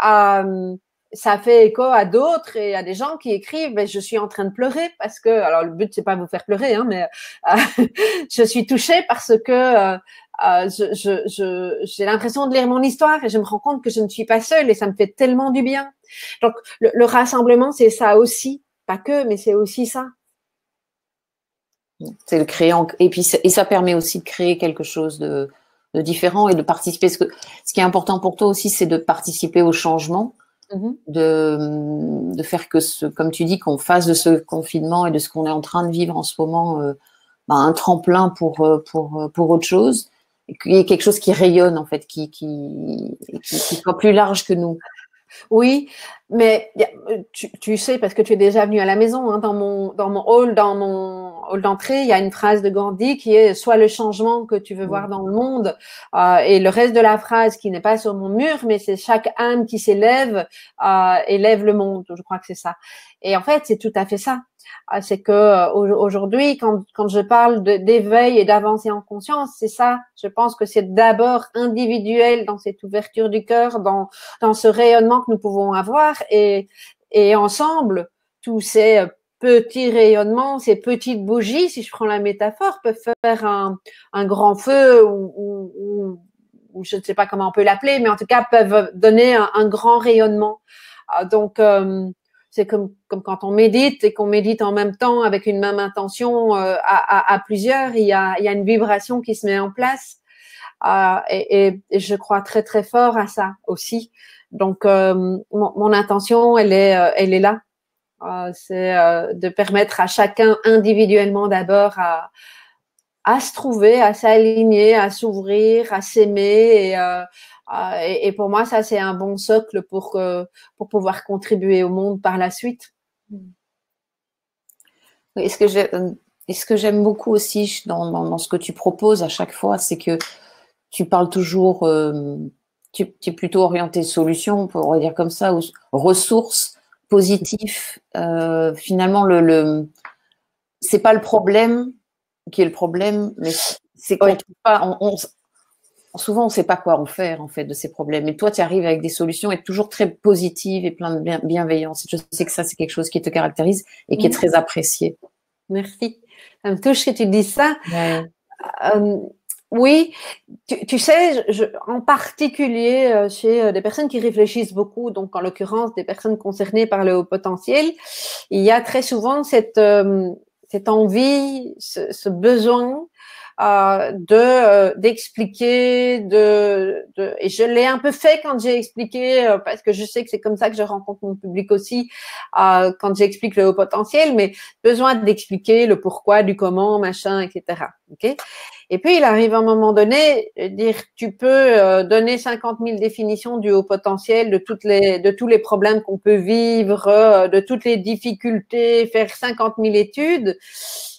ça fait écho à d'autres et à des gens qui écrivent je suis en train de pleurer parce que, alors le but c'est pas de vous faire pleurer, hein, mais je suis touchée parce que j'ai l'impression de lire mon histoire et je me rends compte que je ne suis pas seule et ça me fait tellement du bien. Donc le rassemblement, c'est ça aussi, pas que, mais c'est aussi ça. C'est le créer et ça permet aussi de créer quelque chose de différent et de participer. Ce qui est important pour toi aussi, c'est de participer au changement, de faire que comme tu dis, qu'on fasse de ce confinement et de ce qu'on est en train de vivre en ce moment un tremplin pour autre chose, et qu'il y ait quelque chose qui rayonne en fait, qui soit plus large que nous. Oui, mais tu sais, parce que tu es déjà venu à la maison, hein, dans mon hall d'entrée, il y a une phrase de Gandhi qui est « Sois le changement que tu veux voir dans le monde ». Et le reste de la phrase qui n'est pas sur mon mur, mais c'est « Chaque âme qui s'élève élève le monde ». Je crois que c'est ça. Et en fait, c'est tout à fait ça. C'est que aujourd'hui, quand je parle d'éveil et d'avancée en conscience, c'est ça. Je pense que c'est d'abord individuel dans cette ouverture du cœur, dans ce rayonnement que nous pouvons avoir, et ensemble, tous ces petits rayonnements, ces petites bougies, si je prends la métaphore, peuvent faire un grand feu ou je ne sais pas comment on peut l'appeler, mais en tout cas peuvent donner un grand rayonnement. Donc c'est comme quand on médite et qu'on médite en même temps avec une même intention à plusieurs, il y a une vibration qui se met en place et je crois très très fort à ça aussi. Donc mon intention, elle est là. C'est de permettre à chacun individuellement d'abord à se trouver, à s'aligner, à s'ouvrir, à s'aimer et pour moi, ça, c'est un bon socle pour pouvoir contribuer au monde par la suite. Et ce que j'aime beaucoup aussi dans ce que tu proposes à chaque fois, c'est que tu parles toujours, tu es plutôt orienté solution, on pourrait dire comme ça, ou ressources positives. Finalement, c'est pas le problème qui est le problème, mais c'est qu'on trouve pas, souvent, on ne sait pas quoi en faire, en fait, de ces problèmes. Et toi, tu arrives avec des solutions et toujours très positives et plein de bienveillance. Je sais que ça, c'est quelque chose qui te caractérise et qui est très apprécié. Merci. Ça me touche que tu dises ça. Ouais. Oui, tu sais, en particulier chez des personnes qui réfléchissent beaucoup, donc en l'occurrence des personnes concernées par le haut potentiel, il y a très souvent cette envie, ce besoin d'expliquer, et je l'ai un peu fait quand j'ai expliqué, parce que je sais que c'est comme ça que je rencontre mon public aussi, quand j'explique le haut potentiel, mais besoin d'expliquer le pourquoi, du comment, machin, etc. Ok. Et puis, il arrive un moment donné, dire, tu peux donner 50 000 définitions du haut potentiel, de tous les problèmes qu'on peut vivre, de toutes les difficultés, faire 50 000 études.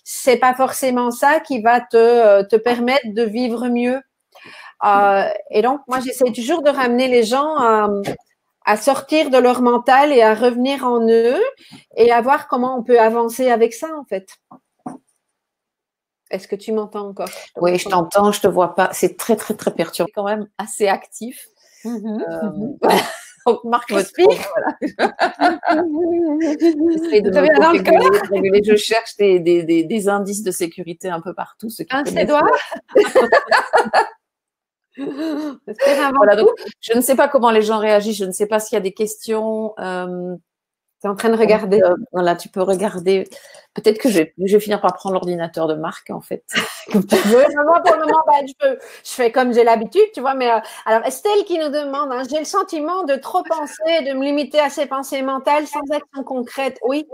C'est pas forcément ça qui va te permettre de vivre mieux. Et donc, moi, j'essaie toujours de ramener les gens à sortir de leur mental et à revenir en eux et à voir comment on peut avancer avec ça, en fait. Est-ce que tu m'entends encore? Oui, je t'entends, je te vois pas. C'est très, très, très perturbant. Quand même assez actif. Donc, Marc, respire. Voilà. J'essaie de me réguler. Je cherche des indices de sécurité un peu partout. Un de ses doigts. Voilà, donc, je ne sais pas comment les gens réagissent. Je ne sais pas s'il y a des questions. Tu es en train de regarder. Voilà, tu peux regarder. Peut-être que je vais finir par prendre l'ordinateur de Marc, en fait. Comme tu veux. Moi, pour le moment, je fais comme j'ai l'habitude, tu vois. Mais alors, Estelle qui nous demande, hein, j'ai le sentiment de trop penser, de me limiter à ces pensées mentales sans action concrète. Oui,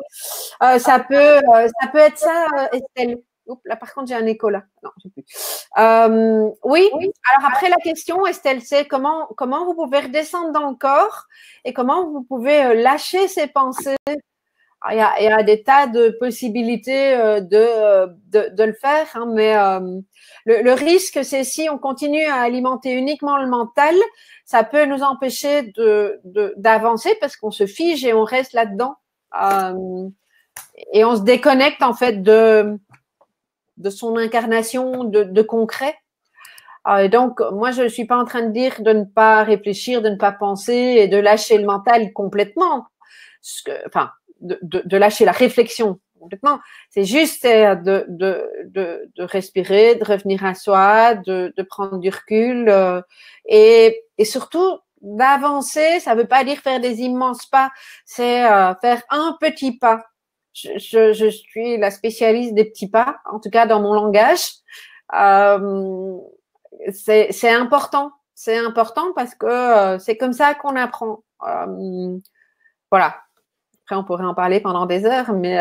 ça peut être ça, Estelle. Oups, là, par contre, j'ai un écho là. Non, je sais plus. Oui. Alors après, la question, Estelle, c'est comment vous pouvez redescendre dans le corps et comment vous pouvez lâcher ces pensées. Il y a des tas de possibilités de le faire, hein, mais le risque, c'est si on continue à alimenter uniquement le mental, ça peut nous empêcher d'avancer parce qu'on se fige et on reste là-dedans. Et on se déconnecte en fait de son incarnation de concret. Et donc, moi, je ne suis pas en train de dire de ne pas réfléchir, de ne pas penser et de lâcher le mental complètement. Enfin, de lâcher la réflexion complètement. C'est juste de respirer, de revenir à soi, de prendre du recul et surtout d'avancer. Ça ne veut pas dire faire des immenses pas, c'est faire un petit pas. Je suis la spécialiste des petits pas, en tout cas dans mon langage. C'est important. C'est important parce que c'est comme ça qu'on apprend. Voilà. Après, on pourrait en parler pendant des heures, mais…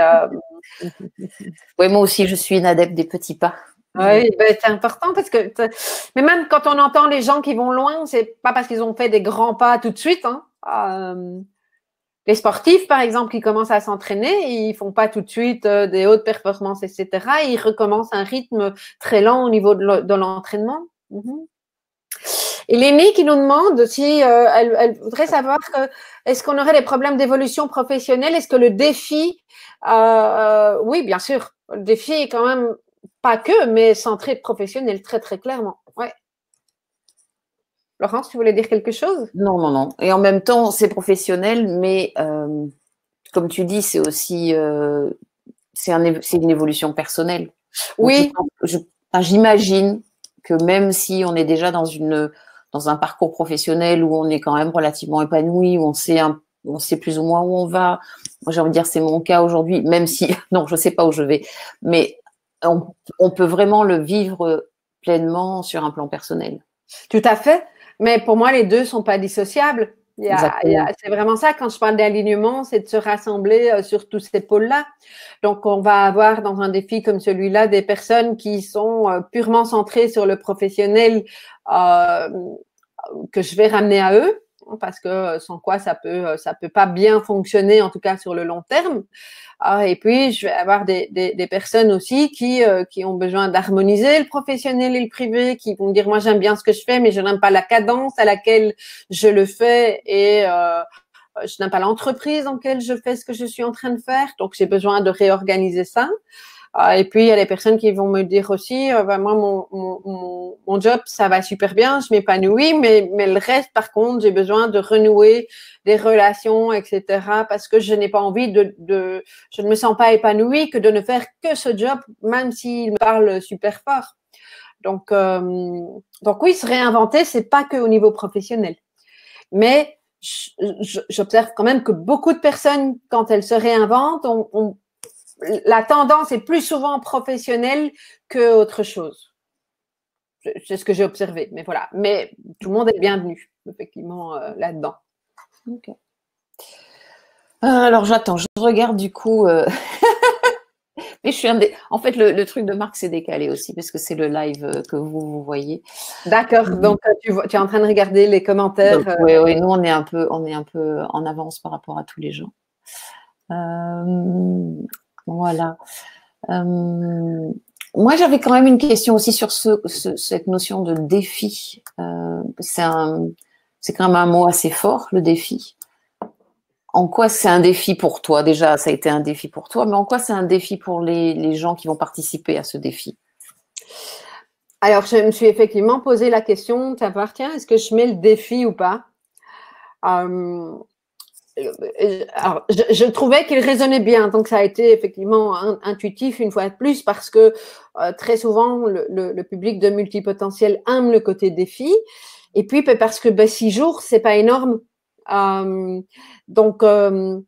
Oui, moi aussi, je suis une adepte des petits pas. Oui, ben, c'est important parce que… Mais même quand on entend les gens qui vont loin, c'est pas parce qu'ils ont fait des grands pas tout de suite. Hein. Les sportifs, par exemple, qui commencent à s'entraîner, ils font pas tout de suite des hautes performances, etc. Ils recommencent un rythme très lent au niveau de l'entraînement. Et Lénie qui nous demande si elle voudrait savoir est-ce qu'on aurait des problèmes d'évolution professionnelle? Est-ce que le défi, oui, bien sûr, le défi est quand même pas que, mais centré professionnel, très très clairement. Ouais. Laurence, tu voulais dire quelque chose? Non. Et en même temps, c'est professionnel, mais comme tu dis, c'est aussi c'est une évolution personnelle. Oui. J'imagine que même si on est déjà dans un parcours professionnel où on est quand même relativement épanoui, où on sait plus ou moins où on va. Moi, j'ai envie de dire, c'est mon cas aujourd'hui, même si, non, je ne sais pas où je vais, mais on peut vraiment le vivre pleinement sur un plan personnel. Tout à fait. Mais pour moi, les deux ne sont pas dissociables. C'est vraiment ça, quand je parle d'alignement, c'est de se rassembler sur tous ces pôles-là. Donc, on va avoir dans un défi comme celui-là des personnes qui sont purement centrées sur le professionnel que je vais ramener à eux, parce que sans quoi ça peut pas bien fonctionner, en tout cas sur le long terme. Et puis, je vais avoir des personnes aussi qui ont besoin d'harmoniser le professionnel et le privé, qui vont dire, moi, j'aime bien ce que je fais, mais je n'aime pas la cadence à laquelle je le fais et je n'aime pas l'entreprise dans laquelle je fais ce que je suis en train de faire. Donc, j'ai besoin de réorganiser ça. Et puis, il y a des personnes qui vont me dire aussi, moi, mon job, ça va super bien, je m'épanouis, mais le reste, par contre, j'ai besoin de renouer des relations, etc., parce que je n'ai pas envie je ne me sens pas épanouie que de ne faire que ce job, même s'il me parle super fort. Donc oui, se réinventer, c'est pas que au niveau professionnel. Mais j'observe quand même que beaucoup de personnes, quand elles se réinventent, la tendance est plus souvent professionnelle que autre chose. C'est ce que j'ai observé. Mais voilà. Mais tout le monde est bienvenu, effectivement, là-dedans. Okay. Alors, j'attends. Je regarde du coup. Mais je suis En fait, le truc de Marc s'est décalé aussi parce que c'est le live que vous voyez. D'accord. Donc, tu es en train de regarder les commentaires. Oui, nous, on est un peu en avance par rapport à tous les gens. Voilà. Moi, j'avais quand même une question aussi sur cette notion de défi. C'est quand même un mot assez fort, le défi. En quoi c'est un défi pour toi? Déjà, ça a été un défi pour toi, mais en quoi c'est un défi pour les gens qui vont participer à ce défi? Alors, je me suis effectivement posé la question de savoir, tiens, est-ce que je mets le défi ou pas? Alors, je trouvais qu'il résonnait bien, donc ça a été effectivement intuitif une fois de plus parce que très souvent le public de multipotentiel aime le côté défi, et puis parce que 6 jours c'est pas énorme, donc se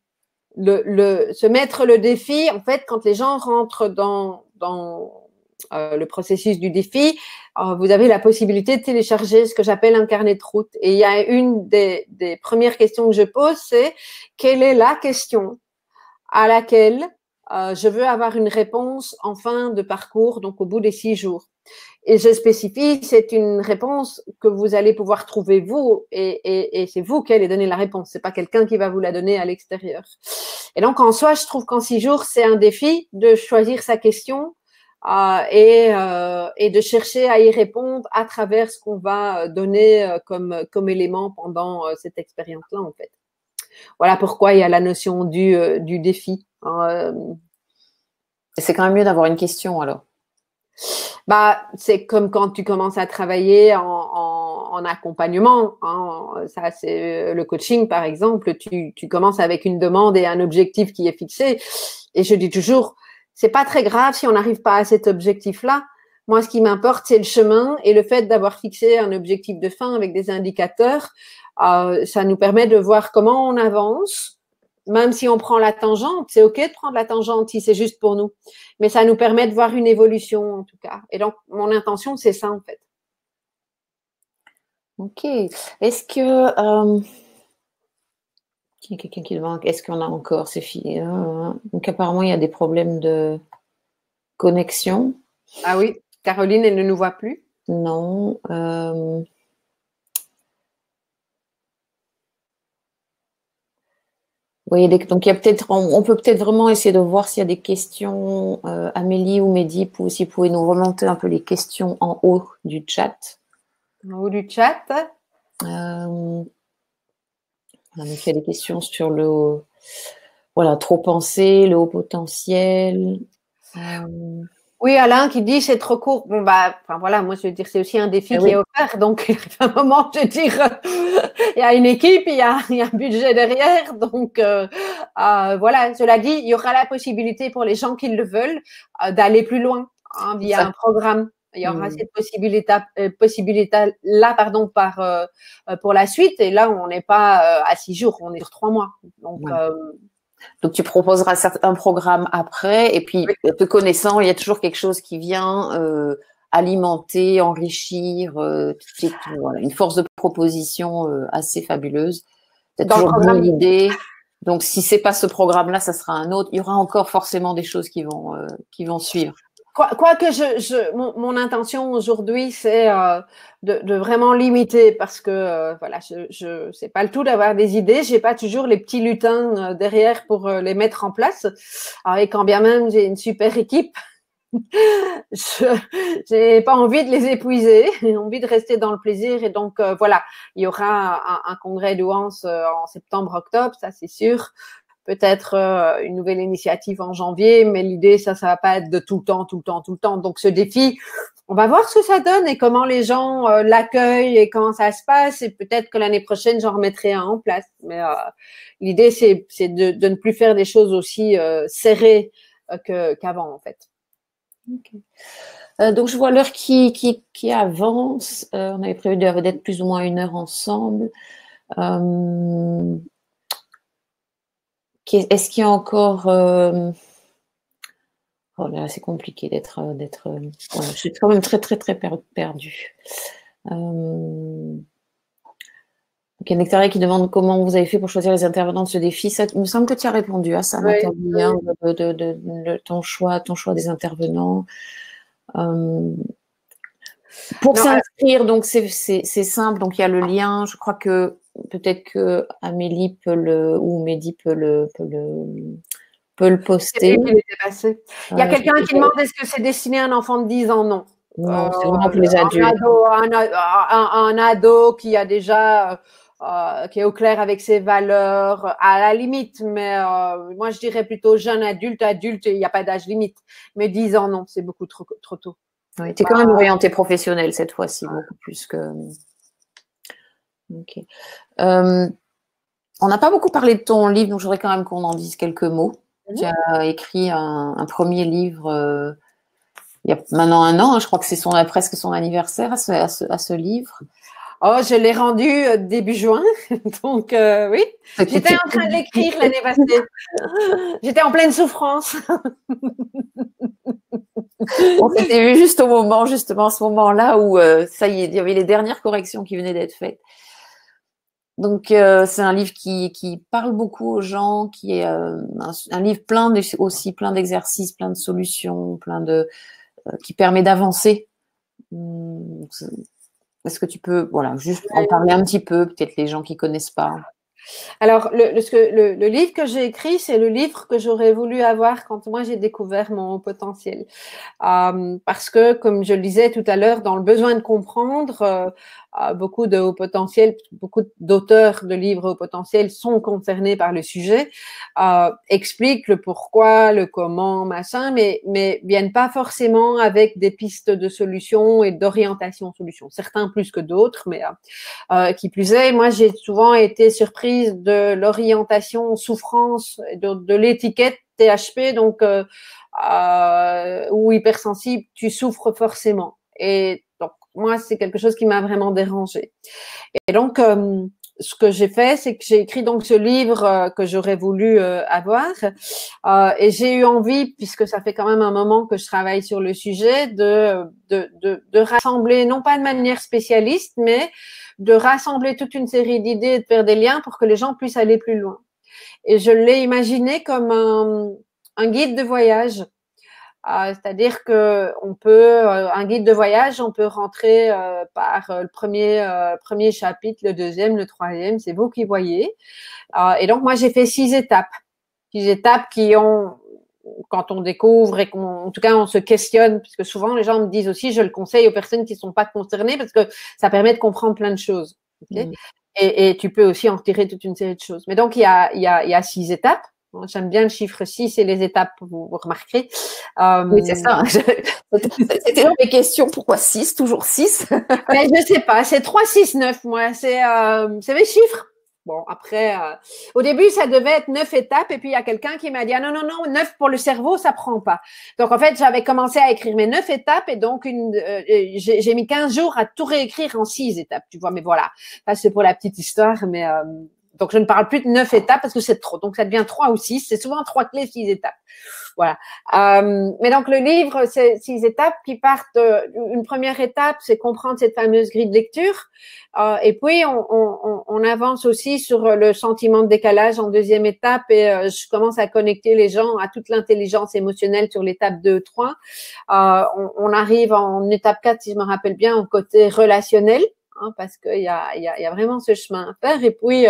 mettre le défi, en fait, quand les gens rentrent dans le processus du défi, vous avez la possibilité de télécharger ce que j'appelle un carnet de route. Et il y a une des premières questions que je pose, c'est quelle est la question à laquelle je veux avoir une réponse en fin de parcours, donc au bout des 6 jours. Et je spécifie, c'est une réponse que vous allez pouvoir trouver vous, et c'est vous qui allez donner la réponse. C'est pas quelqu'un qui va vous la donner à l'extérieur. Et donc, en soi, je trouve qu'en 6 jours, c'est un défi de choisir sa question et de chercher à y répondre à travers ce qu'on va donner comme élément pendant cette expérience-là, en fait. Voilà pourquoi il y a la notion du défi. C'est quand même mieux d'avoir une question, alors. C'est comme quand tu commences à travailler en accompagnement. Ça, c'est le coaching, par exemple. Tu commences avec une demande et un objectif qui est fixé. Et je dis toujours, c'est pas très grave si on n'arrive pas à cet objectif-là. Moi, ce qui m'importe, c'est le chemin et le fait d'avoir fixé un objectif de fin avec des indicateurs. Ça nous permet de voir comment on avance. Même si on prend la tangente, c'est OK de prendre la tangente si c'est juste pour nous. Mais ça nous permet de voir une évolution, en tout cas. Et donc, mon intention, c'est ça, en fait. OK. Est-ce que... il y a quelqu'un qui demande, est-ce qu'on a encore ces filles? Donc, apparemment, il y a des problèmes de connexion. Ah oui, Caroline, elle ne nous voit plus? Non. Oui, donc il y a on peut peut-être vraiment essayer de voir s'il y a des questions. Amélie ou Mehdi, si vous pouvez nous remonter un peu les questions en haut du chat. En haut du chat. On a fait des questions sur trop penser, le haut potentiel. Oui, Alain qui dit c'est trop court. Bon, voilà, moi je veux dire, c'est aussi un défi qui est offert. Donc, il y a un moment, je veux dire, il y a une équipe, il y a un budget derrière. Donc, voilà, cela dit, il y aura la possibilité pour les gens qui le veulent d'aller plus loin via un programme. Il y aura cette possibilité-là, pour la suite. Et là, on n'est pas à 6 jours, on est sur 3 mois. Donc, tu proposeras un programme après, et puis, te connaissant, il y a toujours quelque chose qui vient alimenter, enrichir, une force de proposition assez fabuleuse. Tu as toujours une idée. Donc, si c'est pas ce programme-là, ça sera un autre. Il y aura encore forcément des choses qui vont suivre. Quoique mon intention aujourd'hui, c'est de vraiment limiter parce que voilà, c'est pas le tout d'avoir des idées. J'ai pas toujours les petits lutins derrière pour les mettre en place. Et quand bien même j'ai une super équipe, j'ai pas envie de les épuiser. J'ai envie de rester dans le plaisir. Et donc voilà, il y aura un congrès d'Ouance en septembre-octobre, ça c'est sûr. Peut-être une nouvelle initiative en janvier, mais l'idée, ça va pas être de tout le temps, tout le temps, tout le temps. Donc, ce défi, on va voir ce que ça donne et comment les gens l'accueillent et comment ça se passe. Et peut-être que l'année prochaine, j'en remettrai un en place. Mais l'idée, c'est de ne plus faire des choses aussi serrées qu'avant, en fait. Okay. Donc, je vois l'heure qui avance. On avait prévu d'être plus ou moins 1 heure ensemble. Est-ce qu'il y a encore Oh là, c'est compliqué d'être. Ouais, je suis quand même très, très, très perdue. Ok, Nectaria qui demande comment vous avez fait pour choisir les intervenants de ce défi. Ça, il me semble que tu as répondu à ça, Oui, Nathalie, hein, de ton choix des intervenants. Pour non, s'inscrire, donc c'est simple. Donc il y a le lien. Je crois que peut-être que Amélie ou Mehdi peut le j'ai poster. vu qu'il était passé. Il y a quelqu'un qui demande est-ce que c'est destiné à un enfant de 10 ans? Non. Non, c'est vraiment pour les adultes. Un ado qui a déjà, qui est au clair avec ses valeurs, à la limite, mais moi je dirais plutôt jeune adulte, il n'y a pas d'âge limite. Mais 10 ans, non, c'est beaucoup trop tôt. Oui, tu es quand même orienté professionnel cette fois-ci, beaucoup plus que. Ok. On n'a pas beaucoup parlé de ton livre, donc je voudrais quand même qu'on en dise quelques mots. Tu as écrit un premier livre il y a maintenant 1 an, hein, je crois que c'est presque son anniversaire à ce livre. Oh, je l'ai rendu début juin, donc oui. J'étais en train de l'écrire l'année passée. J'étais en pleine souffrance. On s'était vu juste au moment, justement, à ce moment-là où ça y est, il y avait les dernières corrections qui venaient d'être faites. Donc c'est un livre qui parle beaucoup aux gens, qui est un livre aussi plein d'exercices, plein de solutions, qui permet d'avancer. Est-ce que tu peux, voilà, juste en parler un petit peu, peut-être les gens qui connaissent pas. Alors, le livre que j'ai écrit, c'est le livre que j'aurais voulu avoir quand moi j'ai découvert mon haut potentiel. Parce que, comme je le disais tout à l'heure, dans le besoin de comprendre, beaucoup de hauts potentiels, beaucoup d'auteurs de livres haut potentiel sont concernés par le sujet, expliquent le pourquoi, le comment, machin, mais viennent pas forcément avec des pistes de solutions et d'orientation solutions. Certains plus que d'autres, mais qui plus est, moi j'ai souvent été surprise de l'orientation souffrance, de l'étiquette THP, donc ou hypersensible, tu souffres forcément. Et donc moi c'est quelque chose qui m'a vraiment dérangée. Et donc ce que j'ai fait, c'est que j'ai écrit donc ce livre que j'aurais voulu avoir, et j'ai eu envie, puisque ça fait quand même un moment que je travaille sur le sujet, de rassembler, non pas de manière spécialiste, mais de rassembler toute une série d'idées et de faire des liens pour que les gens puissent aller plus loin. Et je l'ai imaginé comme un guide de voyage. C'est-à-dire que on peut un guide de voyage, on peut rentrer par le premier chapitre, le deuxième, le troisième, c'est vous qui voyez. Et donc moi j'ai fait 6 étapes qui ont, quand on découvre et en tout cas on se questionne, parce que souvent les gens me disent aussi, je le conseille aux personnes qui ne sont pas concernées parce que ça permet de comprendre plein de choses. Okay, et tu peux aussi en retirer toute une série de choses. Mais donc il y a 6 étapes. J'aime bien le chiffre 6 et les étapes, vous remarquerez. Oui, c'est ça. C'était dans mes questions. Pourquoi 6? Toujours 6? Mais je sais pas. C'est 3, 6, 9, moi. C'est mes chiffres. Bon, après, au début, ça devait être 9 étapes. Et puis, il y a quelqu'un qui m'a dit, ah non, non, non, 9 pour le cerveau, ça prend pas. Donc, en fait, j'avais commencé à écrire mes 9 étapes. Et donc, j'ai mis 15 jours à tout réécrire en 6 étapes. Tu vois, mais voilà. Ça, c'est pour la petite histoire. Mais donc, je ne parle plus de 9 étapes parce que c'est trop. Donc, ça devient 3 ou 6. C'est souvent 3 clés, 6 étapes. Voilà. Mais donc, le livre, c'est 6 étapes qui partent. Une première étape, c'est comprendre cette fameuse grille de lecture. Et puis, on avance aussi sur le sentiment de décalage en deuxième étape. Et je commence à connecter les gens à toute l'intelligence émotionnelle sur l'étape 2, 3. On arrive en étape 4, si je me rappelle bien, au côté relationnel. Parce qu'il y a vraiment ce chemin à faire. Et puis,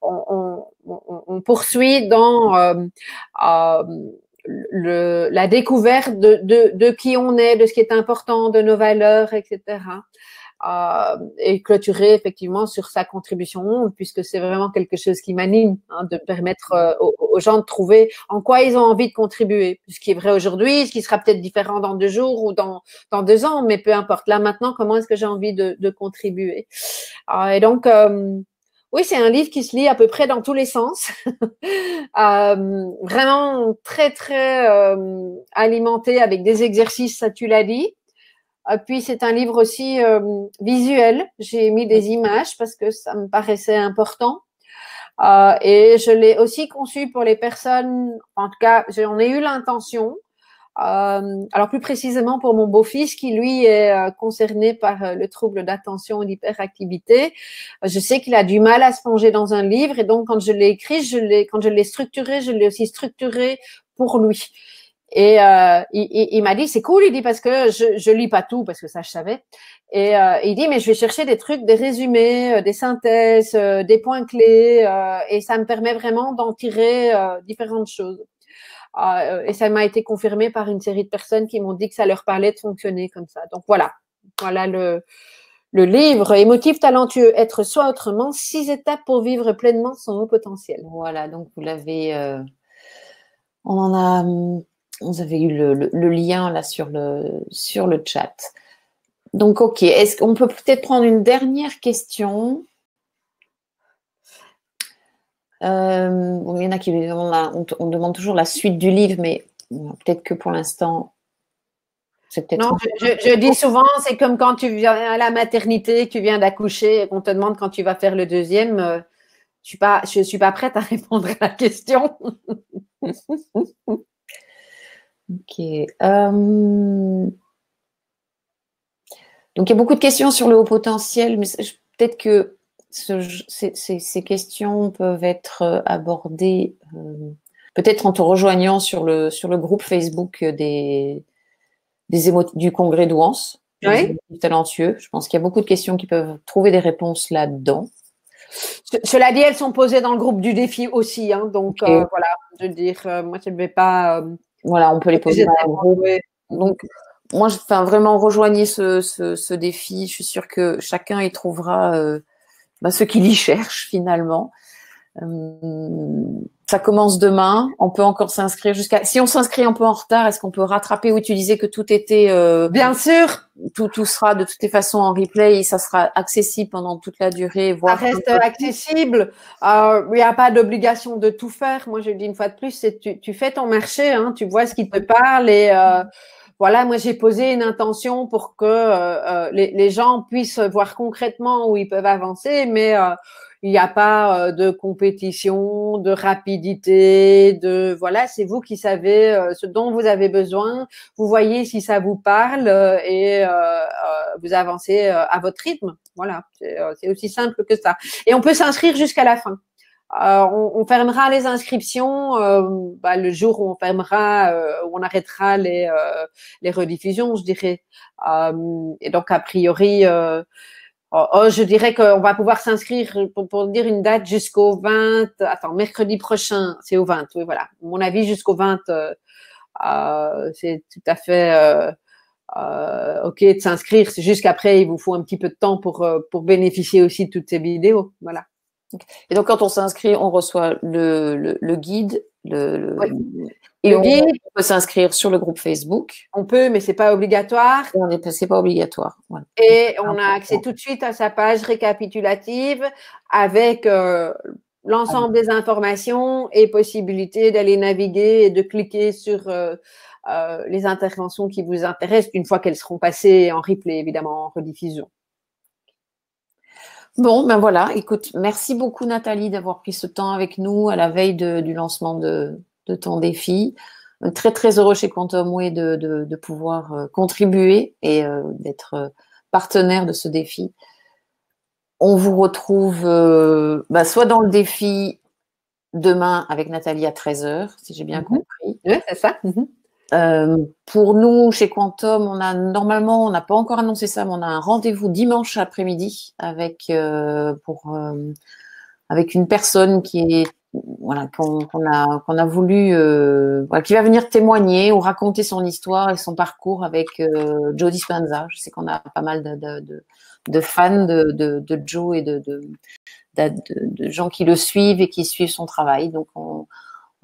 on poursuit dans la découverte de qui on est, de ce qui est important, de nos valeurs, etc. Et clôturer effectivement sur sa contribution, puisque c'est vraiment quelque chose qui m'anime, de permettre aux gens de trouver en quoi ils ont envie de contribuer. Ce qui est vrai aujourd'hui, ce qui sera peut-être différent dans 2 jours ou dans 2 ans, mais peu importe. Là maintenant, comment est-ce que j'ai envie de contribuer? Et donc oui, c'est un livre qui se lit à peu près dans tous les sens. Vraiment très, très alimenté avec des exercices, ça tu l'as dit. Puis c'est un livre aussi visuel. J'ai mis des images parce que ça me paraissait important. Et je l'ai aussi conçu pour les personnes, en tout cas, j'en ai eu l'intention, Alors plus précisément pour mon beau-fils qui lui est concerné par le trouble d'attention et d'hyperactivité. Je sais qu'il a du mal à se plonger dans un livre et donc quand je l'ai écrit, quand je l'ai structuré, je l'ai aussi structuré pour lui. Et il m'a dit c'est cool, il dit parce que je lis pas tout parce que ça je savais. Et il dit mais je vais chercher des trucs, des résumés, des synthèses, des points clés et ça me permet vraiment d'en tirer différentes choses. Et ça m'a été confirmé par une série de personnes qui m'ont dit que ça leur parlait de fonctionner comme ça. Donc voilà le livre Émotif, talentueux, être soi autrement, 6 étapes pour vivre pleinement son haut potentiel. Voilà, donc vous l'avez, vous avez eu le lien là sur le chat. Donc ok, est-ce qu'on peut peut-être prendre une dernière question? Il y en a qui demandent, on demande toujours la suite du livre, mais peut-être que pour l'instant, c'est peut-être. Non, je dis souvent, c'est comme quand tu viens à la maternité, tu viens d'accoucher et qu'on te demande quand tu vas faire le deuxième. Je suis pas prête à répondre à la question. Ok. Donc il y a beaucoup de questions sur le haut potentiel, mais peut-être que ces questions peuvent être abordées peut-être en te rejoignant sur le groupe Facebook du congrès d'Ouance, Oui. talentueux. Je pense qu'il y a beaucoup de questions qui peuvent trouver des réponses là-dedans. Cela dit, elles sont posées dans le groupe du défi aussi, hein, donc Okay. voilà, je veux dire, moi je ne vais pas. Voilà, on peut les poser dans le groupe. Donc moi, vraiment rejoignez ce défi. Je suis sûre que chacun y trouvera ce qu'il y cherche finalement. Ça commence demain. On peut encore s'inscrire si on s'inscrit un peu en retard, est-ce qu'on peut rattraper ou tu disais que tout était bien sûr. Tout sera de toutes les façons en replay et ça sera accessible pendant toute la durée. Ça reste accessible. Il n'y a pas d'obligation de tout faire. Moi, je dis une fois de plus, c'est tu fais ton marché, hein, tu vois ce qui te parle et voilà. Moi, j'ai posé une intention pour que les gens puissent voir concrètement où ils peuvent avancer, mais il n'y a pas de compétition, de rapidité, voilà, c'est vous qui savez ce dont vous avez besoin. Vous voyez si ça vous parle et vous avancez à votre rythme. Voilà, c'est aussi simple que ça. Et on peut s'inscrire jusqu'à la fin. On fermera les inscriptions le jour où on fermera, où on arrêtera les rediffusions, je dirais. Et donc a priori. Je dirais qu'on va pouvoir s'inscrire pour dire une date jusqu'au 20. Attends, mercredi prochain, c'est au 20. Oui, voilà. À mon avis, jusqu'au 20, c'est tout à fait ok de s'inscrire. C'est juste qu'après, il vous faut un petit peu de temps pour bénéficier aussi de toutes ces vidéos. Voilà. Et donc, quand on s'inscrit, on reçoit le guide, et on peut s'inscrire sur le groupe Facebook. On peut, mais c'est pas obligatoire. C'est pas obligatoire. Voilà. Et on a accès tout de suite à sa page récapitulative avec l'ensemble des informations et possibilité d'aller naviguer et de cliquer sur les interventions qui vous intéressent une fois qu'elles seront passées en replay, évidemment, en rediffusion. Bon, ben voilà, écoute, merci beaucoup Nathalie d'avoir pris ce temps avec nous à la veille du lancement de ton défi. Très, très heureux chez Quantum Way de pouvoir contribuer et d'être partenaire de ce défi. On vous retrouve soit dans le défi demain avec Nathalie à 13h, si j'ai bien compris. Oui, c'est ça. Pour nous, chez Quantum, on n'a pas encore annoncé ça, mais on a un rendez-vous dimanche après-midi avec une personne qui est qu'on a voulu qui va venir témoigner ou raconter son histoire et son parcours avec Joe Dispenza. Je sais qu'on a pas mal de fans de Joe et de gens qui le suivent et qui suivent son travail. Donc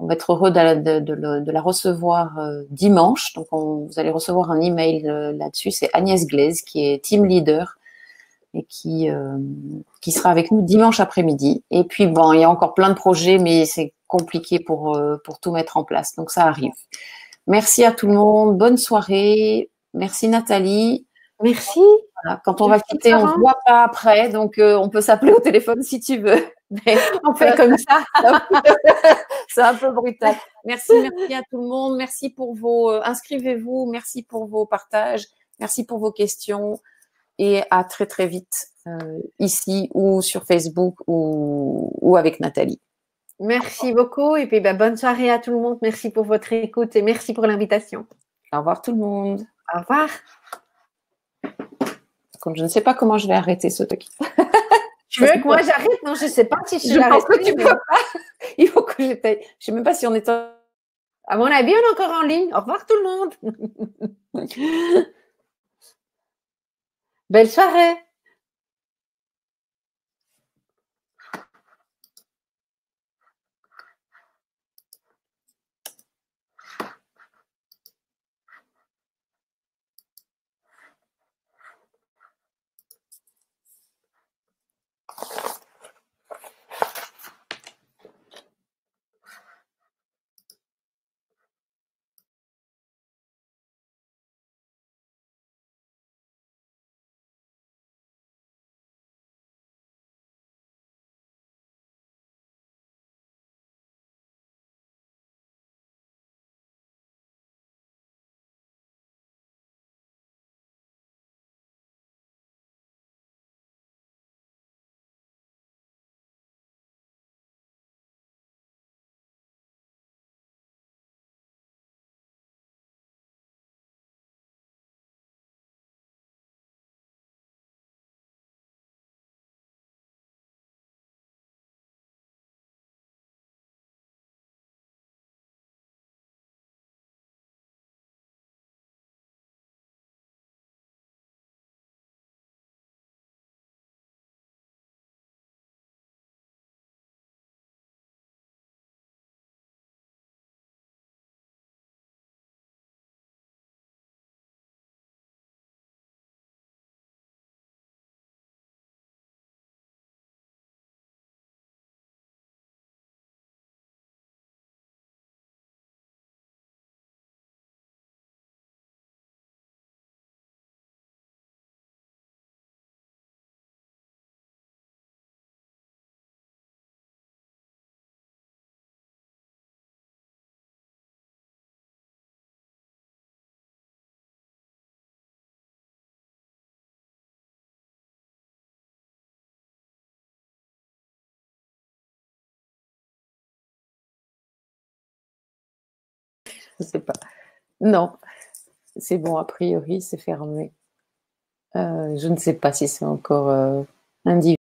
on va être heureux de la recevoir dimanche. Donc, vous allez recevoir un email là-dessus. C'est Agnès Glaise qui est team leader et qui sera avec nous dimanche après-midi. Et puis, bon, il y a encore plein de projets, mais c'est compliqué pour tout mettre en place. Donc, ça arrive. Merci à tout le monde. Bonne soirée. Merci Nathalie. Merci. Voilà. Quand on va quitter, on ne se voit pas après. Donc, on peut s'appeler au téléphone si tu veux. Mais, On fait comme ça. c'est un peu brutal. Merci à tout le monde. Merci pour vos inscrivez-vous. Merci pour vos partages. Merci pour vos questions. Et à très très vite ici ou sur Facebook ou avec Nathalie. Merci beaucoup et puis bonne soirée à tout le monde. Merci pour votre écoute et merci pour l'invitation. Au revoir tout le monde. Au revoir. Comme je ne sais pas comment je vais arrêter ce truc. Tu veux que moi j'arrête? Non, je ne sais pas si je pense l'arrête. que tu peux pas. Il faut que j'éteille. Je ne sais même pas si on est. À mon avis, on est encore en ligne. Au revoir tout le monde. Belle soirée. Je ne sais pas. Non, c'est bon, a priori, c'est fermé. Je ne sais pas si c'est encore individuel.